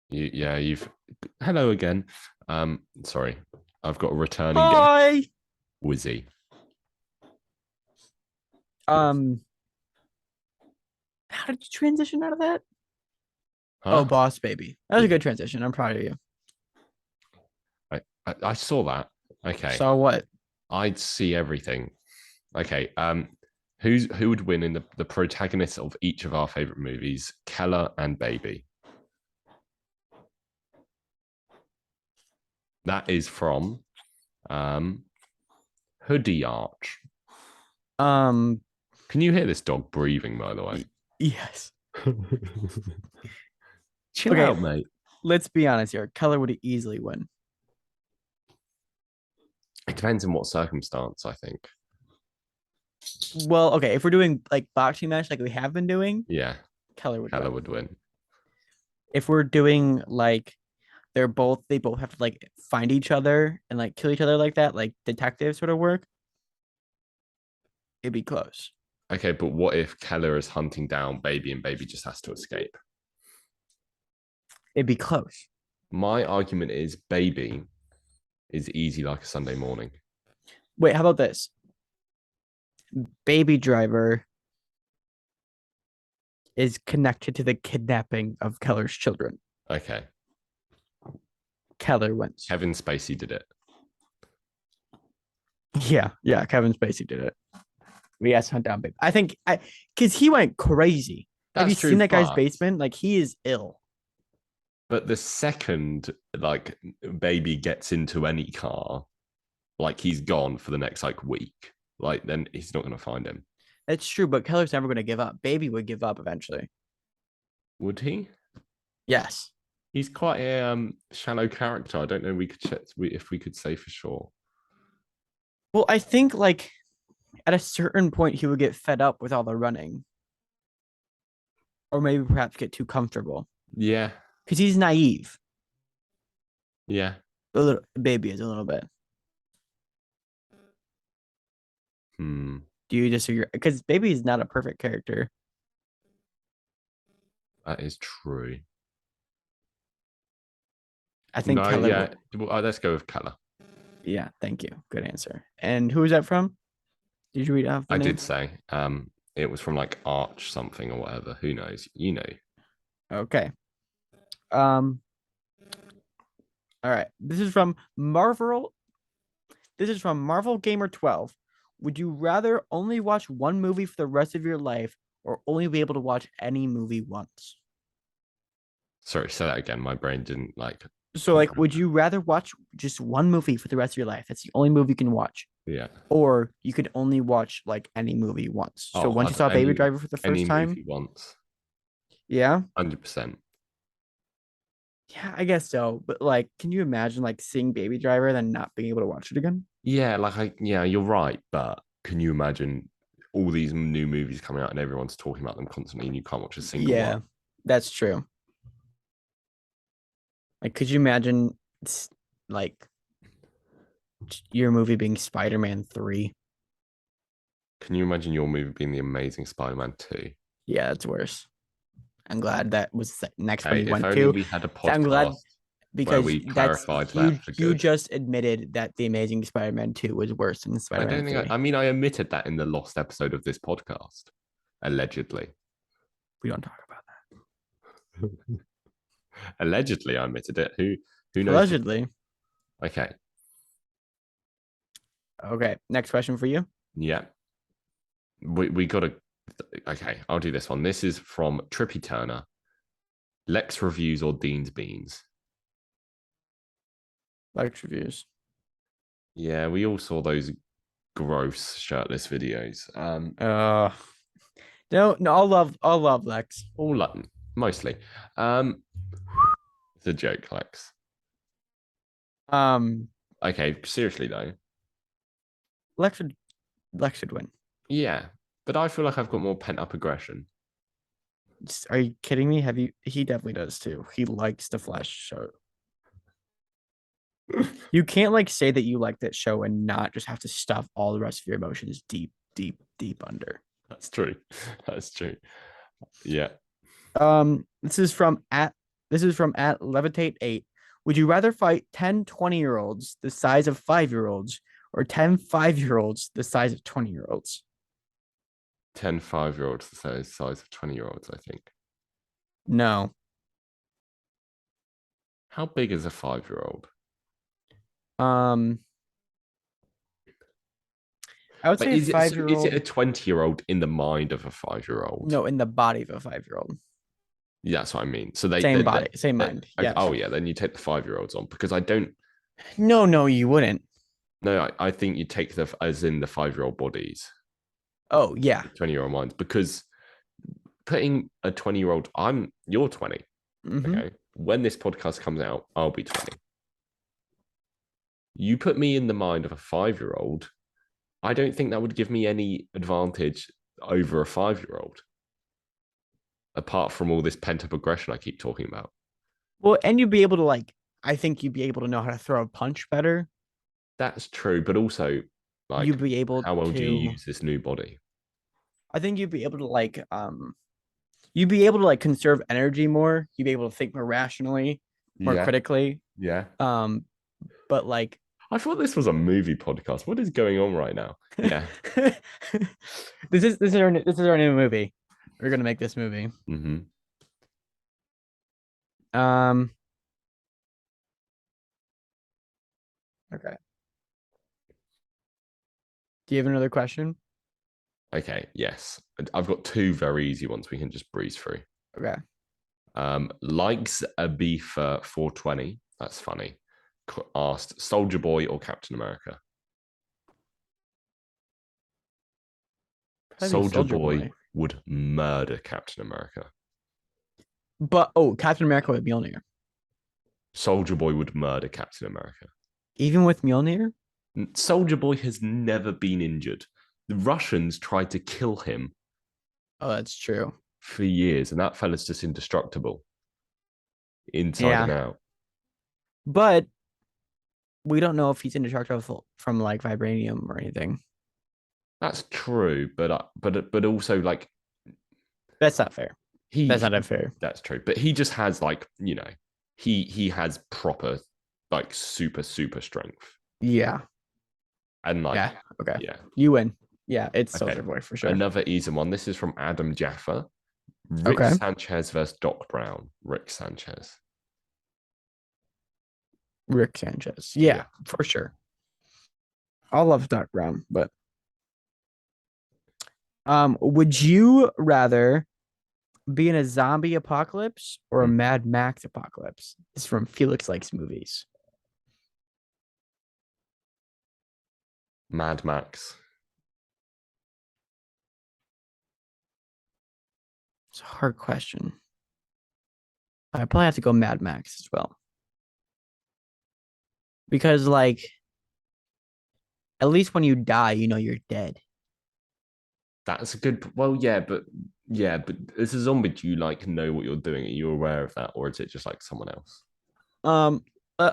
Speaker 1: You've. Hello again. Sorry, I've got a returning guest.
Speaker 2: Hi.
Speaker 1: Wizzy.
Speaker 2: How did you transition out of that?
Speaker 1: Huh?
Speaker 2: Oh, Boss Baby. That was a good transition. I'm proud of you.
Speaker 1: I saw that. Okay.
Speaker 2: So what?
Speaker 1: I'd see everything. Okay. Who would win in the protagonists of each of our favorite movies, Keller and Baby? That is from Hoodie Arch.
Speaker 2: Um,
Speaker 1: Can you hear this dog breathing, by the way?
Speaker 2: yes.
Speaker 1: Chill
Speaker 2: Okay.
Speaker 1: out, mate.
Speaker 2: Let's be honest here. Keller would easily win.
Speaker 1: It depends on what circumstance, I think.
Speaker 2: Well, okay, if we're doing like boxing match like we have been doing,
Speaker 1: Yeah,
Speaker 2: Keller would
Speaker 1: Keller
Speaker 2: win.
Speaker 1: would win.
Speaker 2: If we're doing like they both have to like find each other and like kill each other like that, like detective sort of work, it'd be close.
Speaker 1: Okay, but what if Keller is hunting down Baby and Baby just has to escape?
Speaker 2: It'd be close.
Speaker 1: My argument is Baby is easy like a Sunday morning.
Speaker 2: Wait, how about this? Baby Driver is connected to the kidnapping of Keller's children.
Speaker 1: Okay.
Speaker 2: Keller wins.
Speaker 1: Kevin Spacey did it.
Speaker 2: Yeah, Kevin Spacey did it. We asked Hunt Down Baby. I think because he went crazy. Have you seen that guy's basement? Like he is ill.
Speaker 1: But the second like Baby gets into any car, like he's gone for the next like week. Like then he's not going to find him.
Speaker 2: That's true, but Keller's never going to give up. Baby would give up eventually.
Speaker 1: Would he?
Speaker 2: Yes.
Speaker 1: He's quite a shallow character. I don't know. We could check if we could say for sure.
Speaker 2: Well, I think like at a certain point he would get fed up with all the running, or maybe perhaps get too comfortable.
Speaker 1: Yeah.
Speaker 2: Because he's naive.
Speaker 1: Yeah.
Speaker 2: A little Baby is a little bit.
Speaker 1: Hmm.
Speaker 2: Do you disagree? Because Baby is not a perfect character.
Speaker 1: That is true.
Speaker 2: I think
Speaker 1: no,
Speaker 2: Keller.
Speaker 1: Yeah. Well, let's go with Keller.
Speaker 2: Yeah, thank you. Good answer. And who is that from? Did you read off the
Speaker 1: I
Speaker 2: name?
Speaker 1: did say. It was from like Arch something or whatever. Who knows? You know.
Speaker 2: Okay. All right. This is from Marvel. This is from Marvel Gamer 12. Would you rather only watch one movie for the rest of your life or only be able to watch any movie once?
Speaker 1: Sorry, say that again. My brain didn't like.
Speaker 2: So, like, would you rather watch just one movie for the rest of your life? That's the only movie you can watch.
Speaker 1: Yeah.
Speaker 2: Or you could only watch like any movie once. So once you saw Baby Driver for the first time,
Speaker 1: once.
Speaker 2: Yeah.
Speaker 1: 100%.
Speaker 2: Yeah, I guess so. But like, can you imagine like seeing Baby Driver and then not being able to watch it again?
Speaker 1: Yeah, you're right. But can you imagine all these new movies coming out and everyone's talking about them constantly and you can't watch a single one?
Speaker 2: That's true. Like, could you imagine like your movie being Spider-Man 3?
Speaker 1: Can you imagine your movie being The Amazing Spider-Man 2?
Speaker 2: Yeah, that's worse. I'm glad that was the next one you went
Speaker 1: if
Speaker 2: to.
Speaker 1: only we had a podcast
Speaker 2: I'm glad because
Speaker 1: where we clarified that for
Speaker 2: you
Speaker 1: good.
Speaker 2: just admitted that The Amazing Spider-Man 2 was worse than Spider-Man 3.
Speaker 1: I admitted that in the lost episode of this podcast, allegedly.
Speaker 2: We don't talk about that.
Speaker 1: Allegedly, I admitted it. Who knows?
Speaker 2: Allegedly.
Speaker 1: Okay.
Speaker 2: Okay. Next question for you.
Speaker 1: Yeah. We got to. Okay, I'll do this one. This is from Trippy Turner. Lex reviews or Dean's Beans?
Speaker 2: Lex reviews.
Speaker 1: Yeah, we all saw those gross shirtless videos.
Speaker 2: No, I'll love Lex.
Speaker 1: Mostly. It's a joke, Lex.
Speaker 2: Okay,
Speaker 1: Okay, seriously though.
Speaker 2: Lex should win.
Speaker 1: Yeah, but I feel like I've got more pent up aggression.
Speaker 2: Are you kidding me? He definitely does too. He likes the Flash show. You can't like say that you like that show and not just have to stuff all the rest of your emotions deep, deep, deep under.
Speaker 1: That's true. That's true. Yeah.
Speaker 2: This is from at Levitate8. Would you rather fight 10 20-year-olds the size of 5-year-olds or 10 5-year-olds the size of 20-year-olds?
Speaker 1: 10 5-year-olds the size of 20-year-olds, I think.
Speaker 2: No.
Speaker 1: How big is a 5-year-old?
Speaker 2: Um, I would
Speaker 1: Like,
Speaker 2: say
Speaker 1: is it a
Speaker 2: 5-year-old.
Speaker 1: 20-year-old in the mind of a 5-year-old?
Speaker 2: No, in the body of a 5-year-old.
Speaker 1: Yeah, that's what I mean. So they
Speaker 2: Same body, same mind. Yes.
Speaker 1: oh yeah, then you take the 5-year-olds on because I don't.
Speaker 2: No, you wouldn't.
Speaker 1: No, I think you take the as in the 5-year-old bodies,
Speaker 2: Oh yeah.
Speaker 1: 20-year-old minds, because putting a 20-year-old, you're 20.
Speaker 2: Mm-hmm.
Speaker 1: Okay. When this podcast comes out, I'll be 20. You put me in the mind of a 5-year-old, I don't think that would give me any advantage over a 5-year-old, apart from all this pent-up aggression I keep talking about.
Speaker 2: Well, and you'd be able to I think you'd be able to know how to throw a punch better.
Speaker 1: That's true, but also, like,
Speaker 2: You'd be able
Speaker 1: how well do you
Speaker 2: to.
Speaker 1: use this new body?
Speaker 2: I think you'd be able to you'd be able to conserve energy more. You'd be able to think more rationally, more
Speaker 1: Yeah,
Speaker 2: critically.
Speaker 1: yeah.
Speaker 2: But
Speaker 1: I thought this was a movie podcast. What is going on right now? Yeah.
Speaker 2: this is our new movie. We're gonna make this movie.
Speaker 1: Mm-hmm.
Speaker 2: Okay. Do you have another question?
Speaker 1: Okay, yes. I've got two very easy ones we can just breeze through.
Speaker 2: Okay.
Speaker 1: Likes a beef 420. That's funny. Asked Soldier Boy or Captain America.
Speaker 2: I think
Speaker 1: Soldier Boy would murder Captain America.
Speaker 2: But Captain America with Mjolnir.
Speaker 1: Soldier Boy would murder Captain America.
Speaker 2: Even with Mjolnir?
Speaker 1: Soldier Boy has never been injured. The Russians tried to kill him.
Speaker 2: Oh, that's true.
Speaker 1: For years, and that fella's just indestructible. Inside and out.
Speaker 2: But we don't know if he's indestructible from vibranium or anything.
Speaker 1: That's true, but also
Speaker 2: that's not fair. That's not unfair.
Speaker 1: That's true, but he just has he has proper super strength.
Speaker 2: Yeah.
Speaker 1: And
Speaker 2: yeah, okay.
Speaker 1: Yeah.
Speaker 2: You win. Yeah, it's Soldier Boy for sure.
Speaker 1: Another easy one. This is from Adam Jaffa. Rick Sanchez versus Doc Brown. Rick Sanchez.
Speaker 2: Yeah, for sure. I love Doc Brown, but would you rather be in a zombie apocalypse or a Mad Max apocalypse? This is from Felix Likes Movies.
Speaker 1: Mad Max.
Speaker 2: It's a hard question. I probably have to go Mad Max as well. Because at least when you die, you're dead.
Speaker 1: That's a good. Well, yeah, but as a zombie, do you know what you're doing? Are you aware of that, or is it just someone else?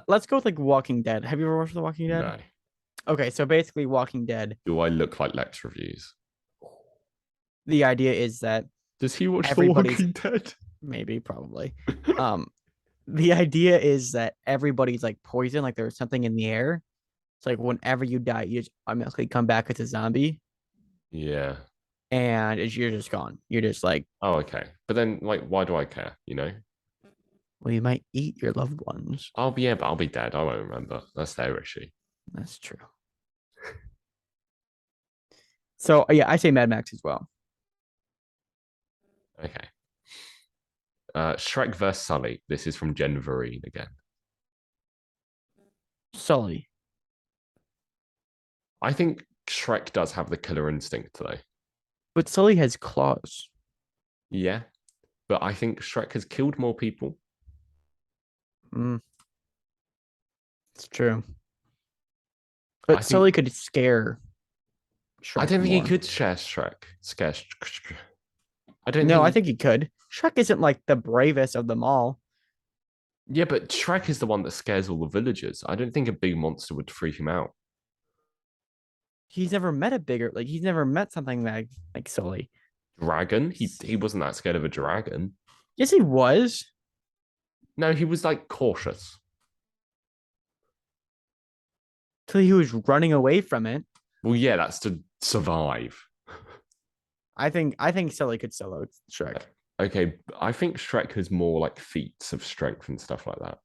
Speaker 2: Let's go with Walking Dead. Have you ever watched The Walking Dead?
Speaker 1: No.
Speaker 2: Okay, so basically, Walking Dead.
Speaker 1: Do I look like Lex Reviews?
Speaker 2: The idea is that
Speaker 1: does he watch The Walking Dead?
Speaker 2: Maybe, probably. The idea is that everybody's poison, there's something in the air. It's whenever you die, you just automatically come back as a zombie.
Speaker 1: Yeah.
Speaker 2: And you're just gone. You're just
Speaker 1: oh, okay. But then, why do I care?
Speaker 2: Well, you might eat your loved ones.
Speaker 1: But I'll be dead. I won't remember. That's their issue.
Speaker 2: That's true. So, yeah, I say Mad Max as well.
Speaker 1: Okay. Shrek versus Sully. This is from Jen Vereen again.
Speaker 2: Sully.
Speaker 1: I think Shrek does have the killer instinct today.
Speaker 2: But Sully has claws.
Speaker 1: Yeah. But I think Shrek has killed more people.
Speaker 2: It's true. But Sully could scare
Speaker 1: I
Speaker 2: Shrek
Speaker 1: don't think he
Speaker 2: more.
Speaker 1: could share Shrek. I don't
Speaker 2: No,
Speaker 1: think
Speaker 2: I think he could. Shrek isn't like the bravest of them all.
Speaker 1: Yeah, but Shrek is the one that scares all the villagers. I don't think a big monster would freak him out.
Speaker 2: He's never met a bigger, like he's never met something like Sully.
Speaker 1: Dragon? He wasn't that scared of a dragon.
Speaker 2: Yes, he was.
Speaker 1: No, he was like cautious.
Speaker 2: Till he was running away from it.
Speaker 1: Well, yeah, that's to survive.
Speaker 2: I think Sully could solo Shrek.
Speaker 1: Okay, I think Shrek has more like feats of strength and stuff like that.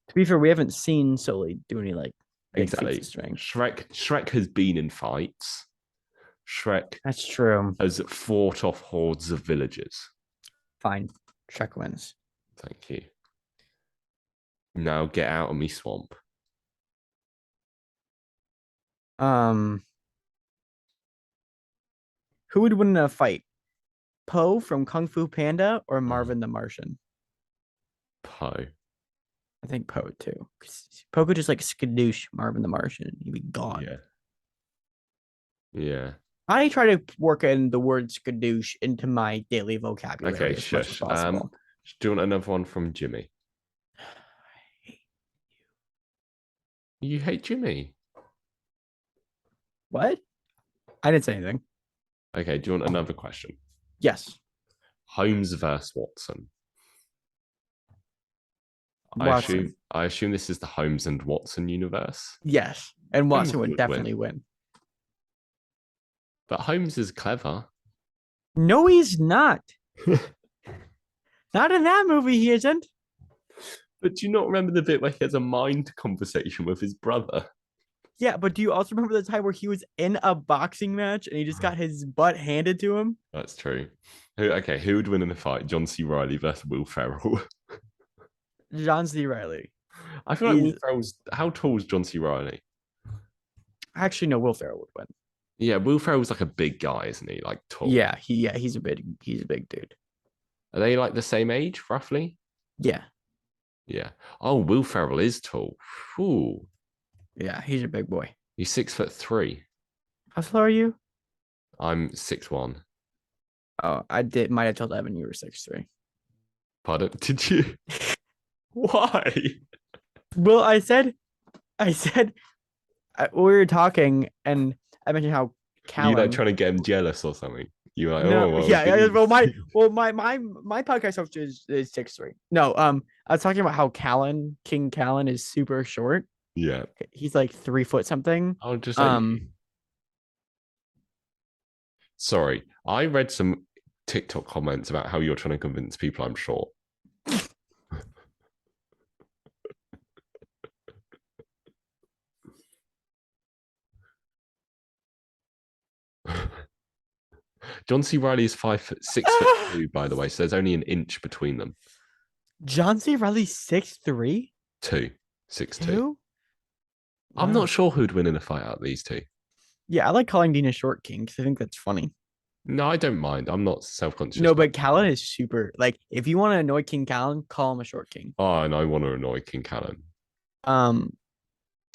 Speaker 2: To be fair, we haven't seen Sully do any like big
Speaker 1: Exactly.
Speaker 2: feats of strength.
Speaker 1: Shrek has been in fights. Shrek
Speaker 2: That's true.
Speaker 1: has fought off hordes of villagers.
Speaker 2: Fine. Shrek wins.
Speaker 1: Thank you. Now get out of me swamp.
Speaker 2: Who would win in a fight? Poe from Kung Fu Panda or
Speaker 1: Mm.
Speaker 2: Marvin the Martian?
Speaker 1: Poe.
Speaker 2: I think Poe too. Poe could just like skadoosh Marvin the Martian. He'd be gone.
Speaker 1: Yeah. Yeah.
Speaker 2: I try to work in the word skadoosh into my daily vocabulary
Speaker 1: Okay,
Speaker 2: as much as
Speaker 1: shush.
Speaker 2: possible.
Speaker 1: Do you want another one from Jimmy? You hate Jimmy?
Speaker 2: What? I didn't say anything.
Speaker 1: Okay, do you want another question?
Speaker 2: Yes.
Speaker 1: Holmes versus Watson.
Speaker 2: Watson.
Speaker 1: I assume this is the Holmes and Watson universe.
Speaker 2: Yes. And Watson
Speaker 1: Holmes
Speaker 2: would
Speaker 1: would
Speaker 2: definitely win.
Speaker 1: But Holmes is clever.
Speaker 2: No, he's not. Not in that movie, he isn't.
Speaker 1: But do you not remember the bit where he has a mind conversation with his brother?
Speaker 2: Yeah, but do you also remember the time where he was in a boxing match and he just got his butt handed to him?
Speaker 1: That's true. Who would win in a fight? John C. Reilly versus Will Ferrell.
Speaker 2: John C. Reilly.
Speaker 1: I feel like Will Ferrell's. How tall is John C. Reilly?
Speaker 2: Actually, no, Will Ferrell would win.
Speaker 1: Yeah, Will Ferrell's like a big guy, isn't he? Like tall.
Speaker 2: Yeah, he's a big dude.
Speaker 1: Are they like the same age, roughly?
Speaker 2: Yeah.
Speaker 1: Yeah. Oh, Will Ferrell is tall. Ooh.
Speaker 2: Yeah, he's a big boy.
Speaker 1: He's 6'3".
Speaker 2: How tall are you?
Speaker 1: I'm 6'1".
Speaker 2: Oh, might have told Evan you were 6'3".
Speaker 1: Pardon? Did you? Why?
Speaker 2: Well, I said we were talking and I mentioned how
Speaker 1: Are you like trying to get him jealous or something? You were like,
Speaker 2: no,
Speaker 1: oh, well,
Speaker 2: yeah. My podcast host is 6'3". No, I was talking about how King Callan is super short.
Speaker 1: Yeah.
Speaker 2: He's like 3 foot something.
Speaker 1: I'll just sorry, I read some TikTok comments about how you're trying to convince people I'm short. John C. Reilly is 6'2", by the way, so there's only an inch between them.
Speaker 2: John C. Reilly's 6'3"?
Speaker 1: 6'2".
Speaker 2: Wow.
Speaker 1: I'm not sure who'd win in a fight out of these two.
Speaker 2: Yeah, I like calling Dean a short king because I think that's funny.
Speaker 1: No, I don't mind. I'm not self-conscious.
Speaker 2: No, but Callan is super. Like, if you want to annoy King Callan, call him a short king.
Speaker 1: Oh, and I want to annoy King Callan.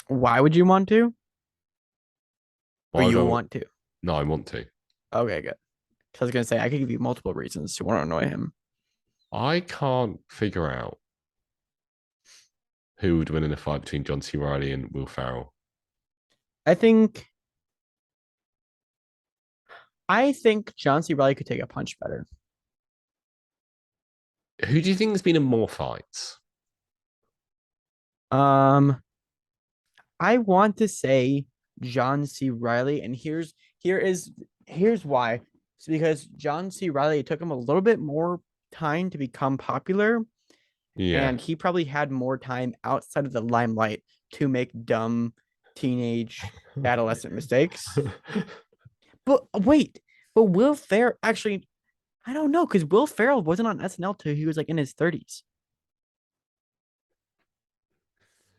Speaker 2: Why would you want to? Or you want to?
Speaker 1: No, I want to.
Speaker 2: Okay, good. So I was gonna say I could give you multiple reasons to want to annoy him.
Speaker 1: I can't figure out who would win in a fight between John C. Reilly and Will Ferrell.
Speaker 2: I think John C. Reilly could take a punch better.
Speaker 1: Who do you think has been in more fights?
Speaker 2: I want to say John C. Reilly, and here's why. It's because John C. Reilly, it took him a little bit more time to become popular.
Speaker 1: Yeah.
Speaker 2: And he probably had more time outside of the limelight to make dumb teenage adolescent mistakes. But wait, Will Ferrell actually, I don't know, because Will Ferrell wasn't on SNL till he was like in his 30s.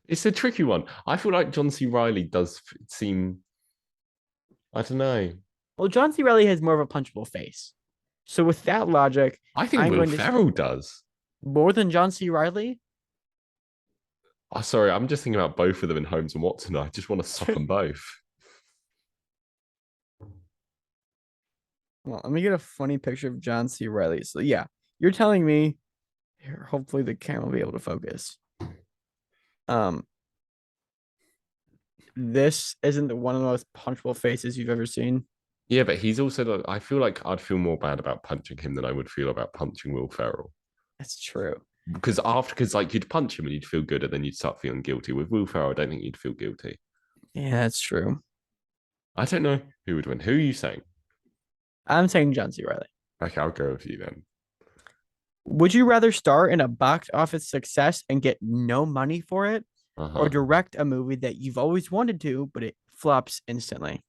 Speaker 1: It's a tricky one. I feel like John C. Reilly does seem, I don't know.
Speaker 2: Well, John C. Reilly has more of a punchable face. So with that logic,
Speaker 1: I think Will Ferrell does.
Speaker 2: More than John C. Reilly?
Speaker 1: Oh, sorry, I'm just thinking about both of them in Holmes and Watson. I just want to suck them both.
Speaker 2: Hold on, let me get a funny picture of John C. Reilly. So yeah, you're telling me here, hopefully the camera will be able to focus. Um, this isn't one of the most punchable faces you've ever seen.
Speaker 1: Yeah, but he's also like, I feel like I'd feel more bad about punching him than I would feel about punching Will Ferrell.
Speaker 2: That's true.
Speaker 1: Because like you'd punch him and you'd feel good and then you'd start feeling guilty. With Will Ferrell, I don't think you'd feel guilty.
Speaker 2: Yeah, that's true.
Speaker 1: I don't know who would win. Who are you saying?
Speaker 2: I'm saying John C. Reilly.
Speaker 1: Okay, I'll go with you then.
Speaker 2: Would you rather star in a box office success and get no money for it, or
Speaker 1: Uh-huh.
Speaker 2: direct a movie that you've always wanted to, but it flops instantly?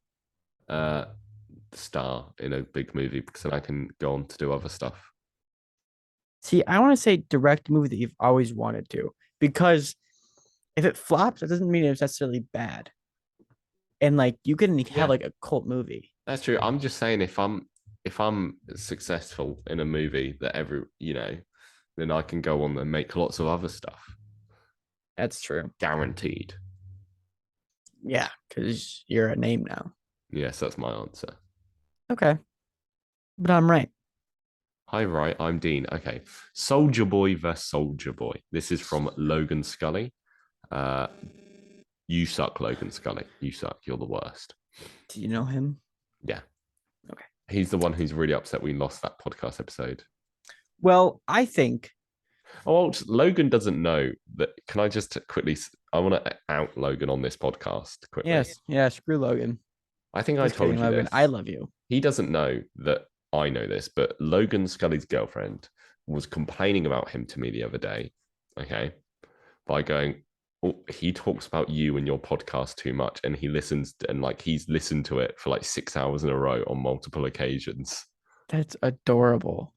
Speaker 1: Uh Star in a big movie because then I can go on to do other stuff.
Speaker 2: See, I want to say direct a movie that you've always wanted to, because if it flops, that doesn't mean it's necessarily bad. And like you can have
Speaker 1: Yeah,
Speaker 2: like a cult movie.
Speaker 1: that's true. I'm just saying if I'm successful in a movie that then I can go on and make lots of other stuff.
Speaker 2: That's true.
Speaker 1: Guaranteed.
Speaker 2: Yeah, because you're a name now.
Speaker 1: Yes, that's my answer.
Speaker 2: Okay, but I'm right.
Speaker 1: Hi, right. I'm Dean. Okay. Soldier Boy versus Soldier Boy. This is from Logan Scully. Uh, you suck, Logan Scully. You suck. You're the worst.
Speaker 2: Do you know him?
Speaker 1: Yeah.
Speaker 2: Okay.
Speaker 1: He's the one who's really upset we lost that podcast episode.
Speaker 2: Well, I think
Speaker 1: Oh, well, Logan doesn't know that. Can I just quickly? I want to out Logan on this podcast quickly.
Speaker 2: yes, yeah. Screw Logan.
Speaker 1: I think I
Speaker 2: Just kidding,
Speaker 1: told you
Speaker 2: Logan.
Speaker 1: this.
Speaker 2: I love you.
Speaker 1: He doesn't know that I know this, but Logan Scully's girlfriend was complaining about him to me the other day. Okay. By going, oh, he talks about you and your podcast too much. And he listens and like he's listened to it for like 6 hours in a row on multiple occasions.
Speaker 2: That's adorable.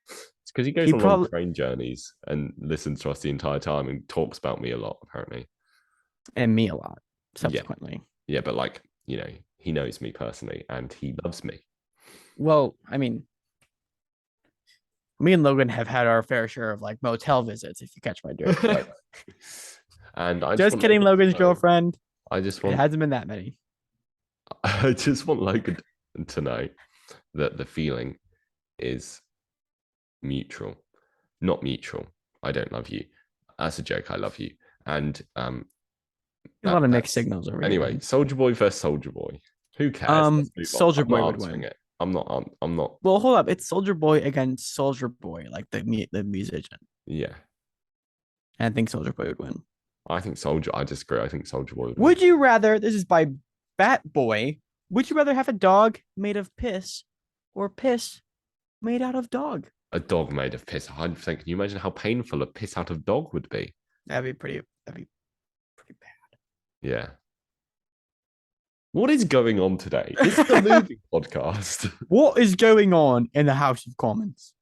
Speaker 1: It's because he goes
Speaker 2: He
Speaker 1: on long
Speaker 2: probably
Speaker 1: train journeys and listens to us the entire time and talks about me a lot, apparently.
Speaker 2: and me a lot
Speaker 1: Yeah.
Speaker 2: subsequently.
Speaker 1: Yeah. But like, he knows me personally and he loves me.
Speaker 2: Well, I mean, me and Logan have had our fair share of like motel visits, if you catch my drift. But
Speaker 1: And I just
Speaker 2: just
Speaker 1: want
Speaker 2: kidding,
Speaker 1: Logan to
Speaker 2: Logan's
Speaker 1: know,
Speaker 2: girlfriend.
Speaker 1: I just
Speaker 2: It
Speaker 1: want
Speaker 2: hasn't been that many.
Speaker 1: I just want Logan to know that the feeling is mutual, not mutual. I don't love you. As a joke, I love you. And
Speaker 2: A lot of mixed
Speaker 1: that's
Speaker 2: signals over
Speaker 1: anyway.
Speaker 2: here.
Speaker 1: Soldier Boy versus Soldier Boy. Who cares? Let's move on.
Speaker 2: Soldier
Speaker 1: I'm
Speaker 2: Boy
Speaker 1: not
Speaker 2: would
Speaker 1: answering
Speaker 2: win.
Speaker 1: it. I'm not. I'm not.
Speaker 2: Well, hold up. It's Soldier Boy against Soldier Boy, like the musician.
Speaker 1: Yeah,
Speaker 2: And I think Soldier Boy would win.
Speaker 1: I think Soldier. I disagree. I think Soldier Boy would win.
Speaker 2: Would you rather? This is by Bat Boy. Would you rather have a dog made of piss or piss made out of dog?
Speaker 1: A dog made of piss. 100%. Can you imagine how painful a piss out of dog would be?
Speaker 2: That'd be pretty. That'd be pretty bad.
Speaker 1: Yeah. What is going on today? This is a movie podcast.
Speaker 2: What is going on in the House of Commons?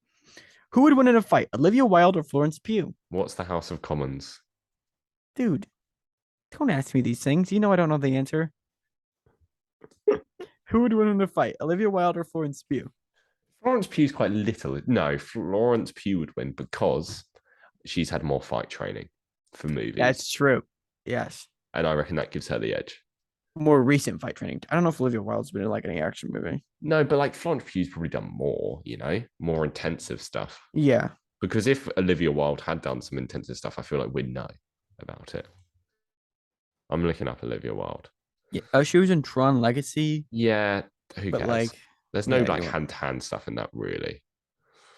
Speaker 2: Who would win in a fight, Olivia Wilde or Florence Pugh?
Speaker 1: What's the House of Commons?
Speaker 2: Dude, don't ask me these things. You know I don't know the answer. Who would win in a fight, Olivia Wilde or Florence Pugh?
Speaker 1: Florence Pugh's quite little. No, Florence Pugh would win because she's had more fight training for movies.
Speaker 2: That's true. Yes.
Speaker 1: And I reckon that gives her the edge.
Speaker 2: More recent fight training. I don't know if Olivia Wilde's been in like any action movie.
Speaker 1: No, but like Florence Pugh's probably done more, more intensive stuff.
Speaker 2: Yeah.
Speaker 1: Because if Olivia Wilde had done some intensive stuff, I feel like we'd know about it. I'm looking up Olivia Wilde.
Speaker 2: Yeah. Oh, she was in Tron Legacy.
Speaker 1: Yeah, who
Speaker 2: but
Speaker 1: cares?
Speaker 2: Like,
Speaker 1: there's no
Speaker 2: yeah,
Speaker 1: like hand-to-hand stuff in that, really.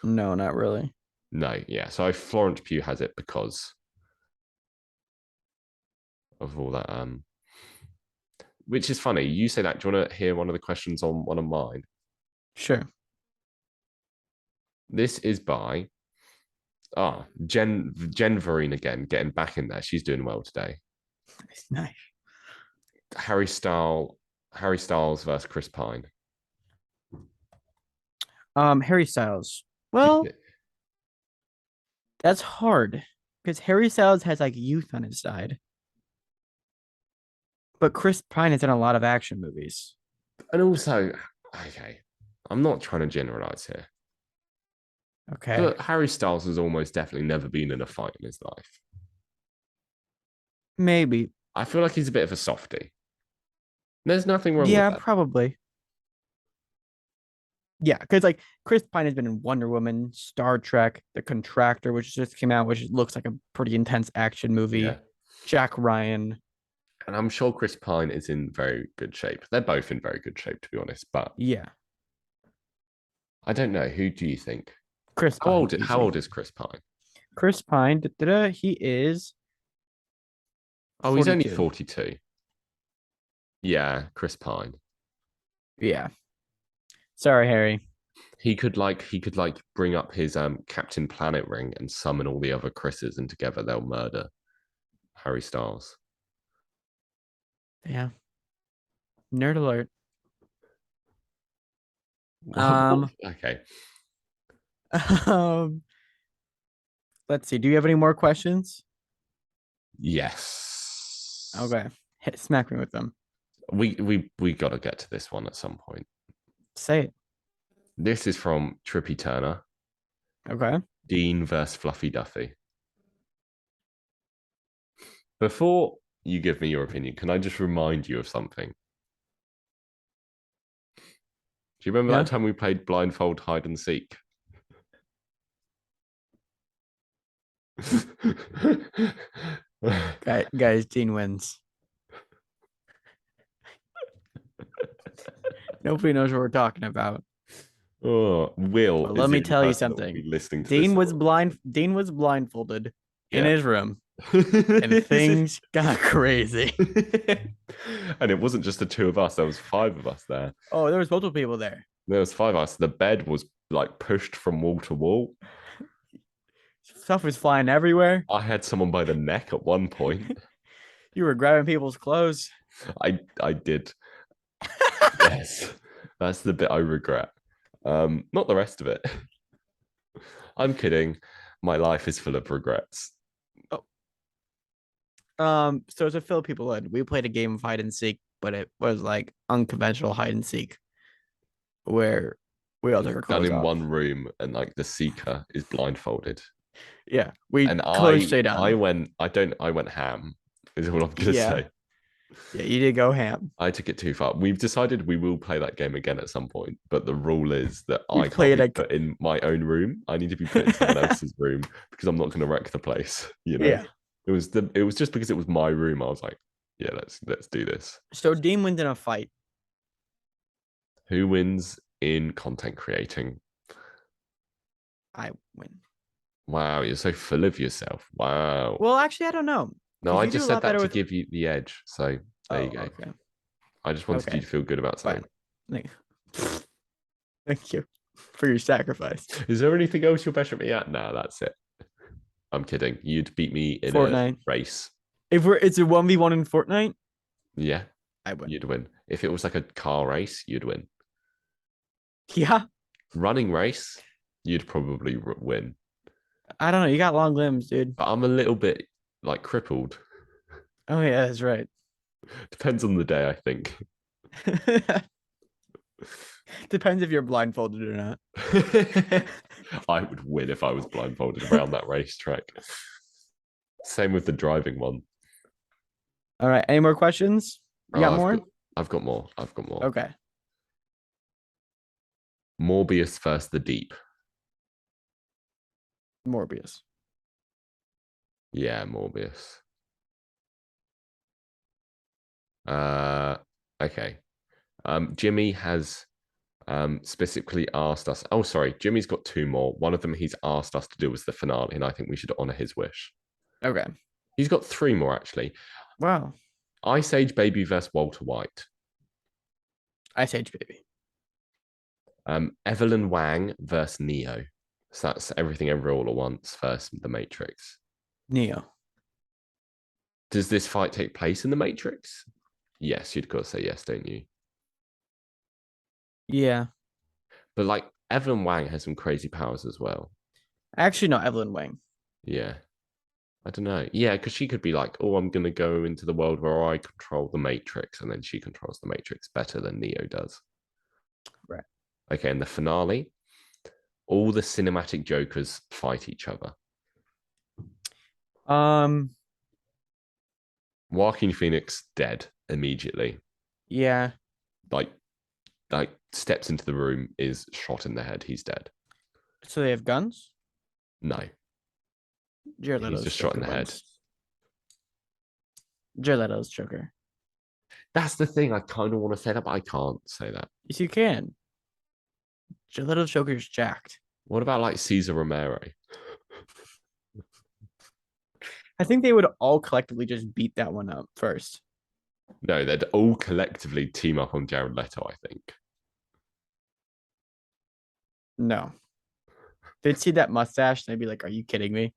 Speaker 2: No, not really.
Speaker 1: No, yeah. So Florence Pugh has it because of all that. Which is funny. You say that. Do you want to hear one of the questions on one of mine?
Speaker 2: Sure.
Speaker 1: This is by Jen Vereen again, getting back in there. She's doing well today.
Speaker 2: It's nice.
Speaker 1: Harry Styles versus Chris Pine.
Speaker 2: Harry Styles. Well, that's hard because Harry Styles has like youth on his side. But Chris Pine has done a lot of action movies.
Speaker 1: And also, okay, I'm not trying to generalize here.
Speaker 2: Okay.
Speaker 1: But Harry Styles has almost definitely never been in a fight in his life.
Speaker 2: Maybe.
Speaker 1: I feel like he's a bit of a softie. There's nothing wrong with
Speaker 2: Yeah,
Speaker 1: that.
Speaker 2: probably. Yeah, because like Chris Pine has been in Wonder Woman, Star Trek, The Contractor, which just came out, which looks like a pretty intense action
Speaker 1: Yeah.
Speaker 2: movie. Jack Ryan.
Speaker 1: And I'm sure Chris Pine is in very good shape. They're both in very good shape, to be honest. But
Speaker 2: Yeah,
Speaker 1: I don't know. Who do you think?
Speaker 2: Chris
Speaker 1: How
Speaker 2: Pine,
Speaker 1: old? How
Speaker 2: easy.
Speaker 1: old is Chris Pine?
Speaker 2: Chris Pine, he is
Speaker 1: Oh, he's only
Speaker 2: 42.
Speaker 1: 42. Yeah, Chris Pine.
Speaker 2: Yeah. Sorry, Harry.
Speaker 1: He could bring up his Captain Planet ring and summon all the other Chris's, and together they'll murder Harry Styles.
Speaker 2: Yeah. Nerd alert. Um,
Speaker 1: Okay.
Speaker 2: um, let's see. Do you have any more questions?
Speaker 1: Yes.
Speaker 2: Okay. Smack me with them.
Speaker 1: We got to get to this one at some point.
Speaker 2: Say it.
Speaker 1: This is from Trippy Turner.
Speaker 2: Okay.
Speaker 1: Dean versus Fluffy Duffy. Before you give me your opinion, can I just remind you of something? Do you remember
Speaker 2: Yeah.
Speaker 1: that time we played blindfold hide and seek?
Speaker 2: Guys, Dean wins. Nobody knows what we're talking about.
Speaker 1: Oh, Will
Speaker 2: But
Speaker 1: is
Speaker 2: let
Speaker 1: the
Speaker 2: me
Speaker 1: only
Speaker 2: tell you
Speaker 1: person that will be
Speaker 2: something.
Speaker 1: listening to this.
Speaker 2: Dean was blindfolded in
Speaker 1: Yeah.
Speaker 2: his room, and things got crazy.
Speaker 1: And it wasn't just the two of us, there was five of us there.
Speaker 2: Oh, there was multiple people there.
Speaker 1: There was five of us. The bed was like pushed from wall to wall.
Speaker 2: Stuff was flying everywhere.
Speaker 1: I had someone by the neck at one point.
Speaker 2: You were grabbing people's clothes.
Speaker 1: I did. Yes. That's the bit I regret. Not the rest of it. I'm kidding. My life is full of regrets.
Speaker 2: So to fill people in, we played a game of hide and seek, but it was like unconventional hide and seek, where we all took our
Speaker 1: Done
Speaker 2: clothes
Speaker 1: in
Speaker 2: off.
Speaker 1: one room, and like the seeker is blindfolded.
Speaker 2: Yeah, we
Speaker 1: And
Speaker 2: clothes stayed
Speaker 1: I
Speaker 2: on.
Speaker 1: went ham, is all I'm gonna
Speaker 2: Yeah,
Speaker 1: say.
Speaker 2: yeah, you did go ham.
Speaker 1: I took it too far. We've decided we will play that game again at some point, but the rule is that
Speaker 2: We
Speaker 1: I can't
Speaker 2: played
Speaker 1: be
Speaker 2: like
Speaker 1: put in my own room. I need to be put in someone else's room because I'm not going to wreck the place. You know,
Speaker 2: yeah.
Speaker 1: it was just because it was my room. I was like, yeah, let's do this.
Speaker 2: So Dean wins in a fight.
Speaker 1: Who wins in content creating?
Speaker 2: I win.
Speaker 1: Wow, you're so full of yourself. Wow.
Speaker 2: Well, actually, I don't know.
Speaker 1: No,
Speaker 2: 'Cause
Speaker 1: I
Speaker 2: you do
Speaker 1: just
Speaker 2: a
Speaker 1: said
Speaker 2: lot
Speaker 1: that
Speaker 2: better
Speaker 1: to
Speaker 2: with.
Speaker 1: give you the edge. So there you
Speaker 2: Oh,
Speaker 1: go.
Speaker 2: okay.
Speaker 1: I just wanted you
Speaker 2: Okay.
Speaker 1: to feel good about
Speaker 2: Fine.
Speaker 1: something.
Speaker 2: Thank you for your sacrifice.
Speaker 1: Is there anything else you're better at me at? No, that's it. I'm kidding. You'd beat me in
Speaker 2: Fortnite.
Speaker 1: a race.
Speaker 2: If it's a 1v1 in Fortnite,
Speaker 1: Yeah,
Speaker 2: I win.
Speaker 1: you'd win. If it was like a car race, you'd win.
Speaker 2: Yeah.
Speaker 1: Running race, you'd probably win.
Speaker 2: I don't know. You got long limbs, dude.
Speaker 1: But I'm a little bit like crippled.
Speaker 2: Oh yeah, that's right.
Speaker 1: Depends on the day, I think.
Speaker 2: Depends if you're blindfolded or not.
Speaker 1: I would win if I was blindfolded around that racetrack. Same with the driving one.
Speaker 2: All right. Any more questions? You got more?
Speaker 1: I've got more. I've got more.
Speaker 2: Okay.
Speaker 1: Morbius versus the Deep.
Speaker 2: Morbius.
Speaker 1: Yeah, Morbius. Okay. Jimmy has specifically asked us. Oh, sorry. Jimmy's got two more. One of them he's asked us to do was the finale, and I think we should honor his wish.
Speaker 2: Okay.
Speaker 1: He's got three more actually.
Speaker 2: Wow.
Speaker 1: Ice Age Baby versus Walter White.
Speaker 2: Ice Age Baby.
Speaker 1: Evelyn Wang versus Neo. So that's Everything Everywhere All at Once versus The Matrix.
Speaker 2: Neo.
Speaker 1: Does this fight take place in The Matrix? Yes, you'd got to say yes, don't you?
Speaker 2: Yeah.
Speaker 1: But like Evelyn Wang has some crazy powers as well.
Speaker 2: Actually, no, Evelyn Wang.
Speaker 1: Yeah. I don't know. Yeah, because she could be like, oh, I'm going to go into the world where I control the Matrix. And then she controls the Matrix better than Neo does.
Speaker 2: Right.
Speaker 1: Okay, in the finale, all the cinematic Jokers fight each other. Joaquin Phoenix dead immediately.
Speaker 2: Yeah.
Speaker 1: Like like steps into the room, is shot in the head. He's dead.
Speaker 2: So they have guns?
Speaker 1: No,
Speaker 2: Jared
Speaker 1: he's
Speaker 2: Leto's
Speaker 1: just shot in the
Speaker 2: Joker
Speaker 1: head.
Speaker 2: wins. Jared Leto's Joker.
Speaker 1: That's the thing. I kind of want to say that, but I can't say that.
Speaker 2: Yes, you can. Jared Leto's Joker's jacked.
Speaker 1: What about like Cesar Romero?
Speaker 2: I think they would all collectively just beat that one up first.
Speaker 1: No, they'd all collectively team up on Jared Leto, I think.
Speaker 2: No. They'd see that mustache and they'd be like, are you kidding me?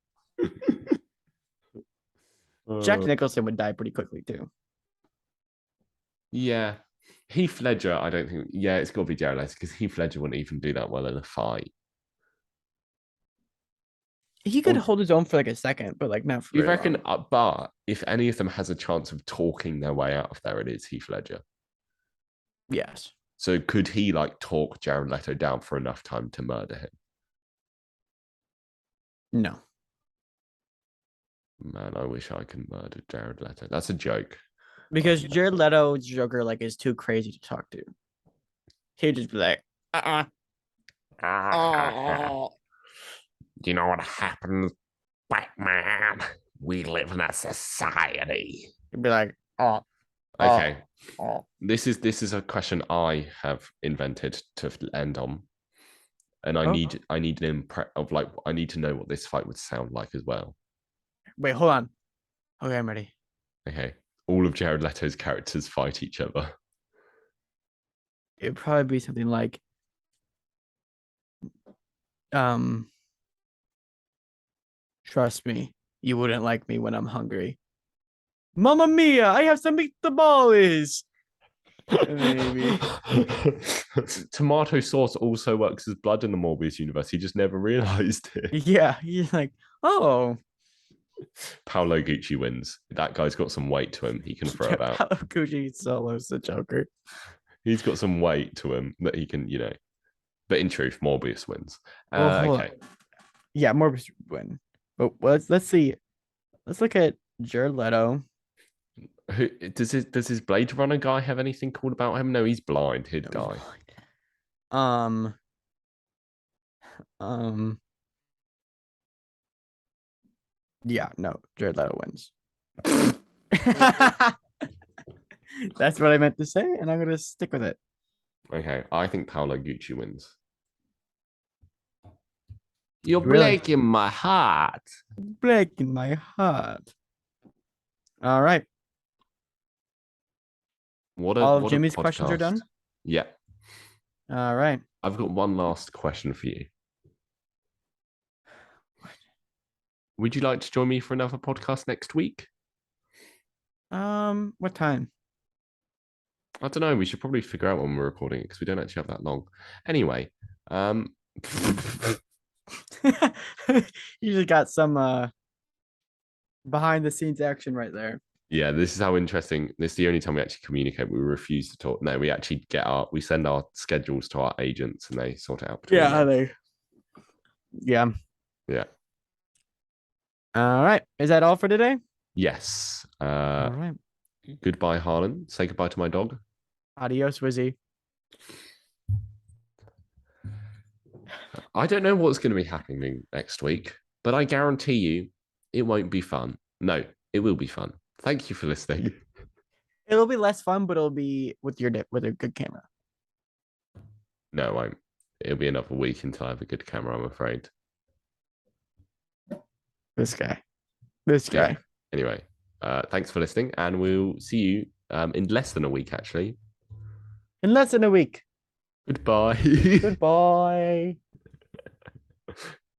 Speaker 2: Jack Nicholson would die pretty quickly too.
Speaker 1: Yeah. Heath Ledger, I don't think. Yeah, it's got to be Jared Leto because Heath Ledger wouldn't even do that well in a fight.
Speaker 2: He could hold his own for like a second, but like not for
Speaker 1: You
Speaker 2: very
Speaker 1: reckon?
Speaker 2: long.
Speaker 1: But if any of them has a chance of talking their way out of there, it is Heath Ledger.
Speaker 2: Yes.
Speaker 1: So could he like talk Jared Leto down for enough time to murder him?
Speaker 2: No.
Speaker 1: Man, I wish I could murder Jared Leto. That's a joke.
Speaker 2: Because Jared Leto's Joker like is too crazy to talk to. He'd just be like,
Speaker 1: You know what happens, Batman? We live in a society.
Speaker 2: He'd be like,
Speaker 1: Okay. This is a question I have invented to end on. And I need an I need to know what this fight would sound like as well.
Speaker 2: Wait, hold on. Okay, I'm ready.
Speaker 1: Okay. All of Jared Leto's characters fight each other.
Speaker 2: It'd probably be something like trust me, you wouldn't like me when I'm hungry. Mamma mia, I have some meatballs. Maybe.
Speaker 1: Tomato sauce also works as blood in the Morbius universe. He just never realized it.
Speaker 2: Yeah, he's like, oh.
Speaker 1: Paolo Gucci wins. That guy's got some weight to him. He can throw about.
Speaker 2: Paolo Gucci solos the Joker.
Speaker 1: He's got some weight to him that he can, But in truth, Morbius wins.
Speaker 2: Okay. Yeah, Morbius win. But let's see. Let's look at Jared Leto.
Speaker 1: Who does his Blade Runner guy have anything cool about him? No, he's blind. He'd die.
Speaker 2: Yeah, no, Jared Leto wins. That's what I meant to say, and I'm gonna stick with it.
Speaker 1: Okay, I think Paolo Gucci wins. You're breaking my heart.
Speaker 2: Breaking my heart. All right. All of Jimmy's questions are done?
Speaker 1: Yeah.
Speaker 2: All right.
Speaker 1: I've got one last question for you. Would you like to join me for another podcast next week?
Speaker 2: What time?
Speaker 1: I don't know. We should probably figure out when we're recording it because we don't actually have that long. Anyway,
Speaker 2: you just got some behind the scenes action right there.
Speaker 1: Yeah, this is how interesting. This is the only time we actually communicate. We refuse to talk. No, we actually we send our schedules to our agents and they sort it out.
Speaker 2: Yeah. All right. Is that all for today?
Speaker 1: Yes.
Speaker 2: All right.
Speaker 1: Goodbye, Harlan. Say goodbye to my dog.
Speaker 2: Adios, Wizzy.
Speaker 1: I don't know what's going to be happening next week, but I guarantee you it won't be fun. No, it will be fun. Thank you for listening.
Speaker 2: It'll be less fun, but it'll be with a good camera.
Speaker 1: No, it won't. It'll be another week until I have a good camera, I'm afraid.
Speaker 2: This guy. Yeah.
Speaker 1: Anyway, thanks for listening, and we'll see you in less than a week, actually.
Speaker 2: In less than a week.
Speaker 1: Goodbye.
Speaker 2: Goodbye.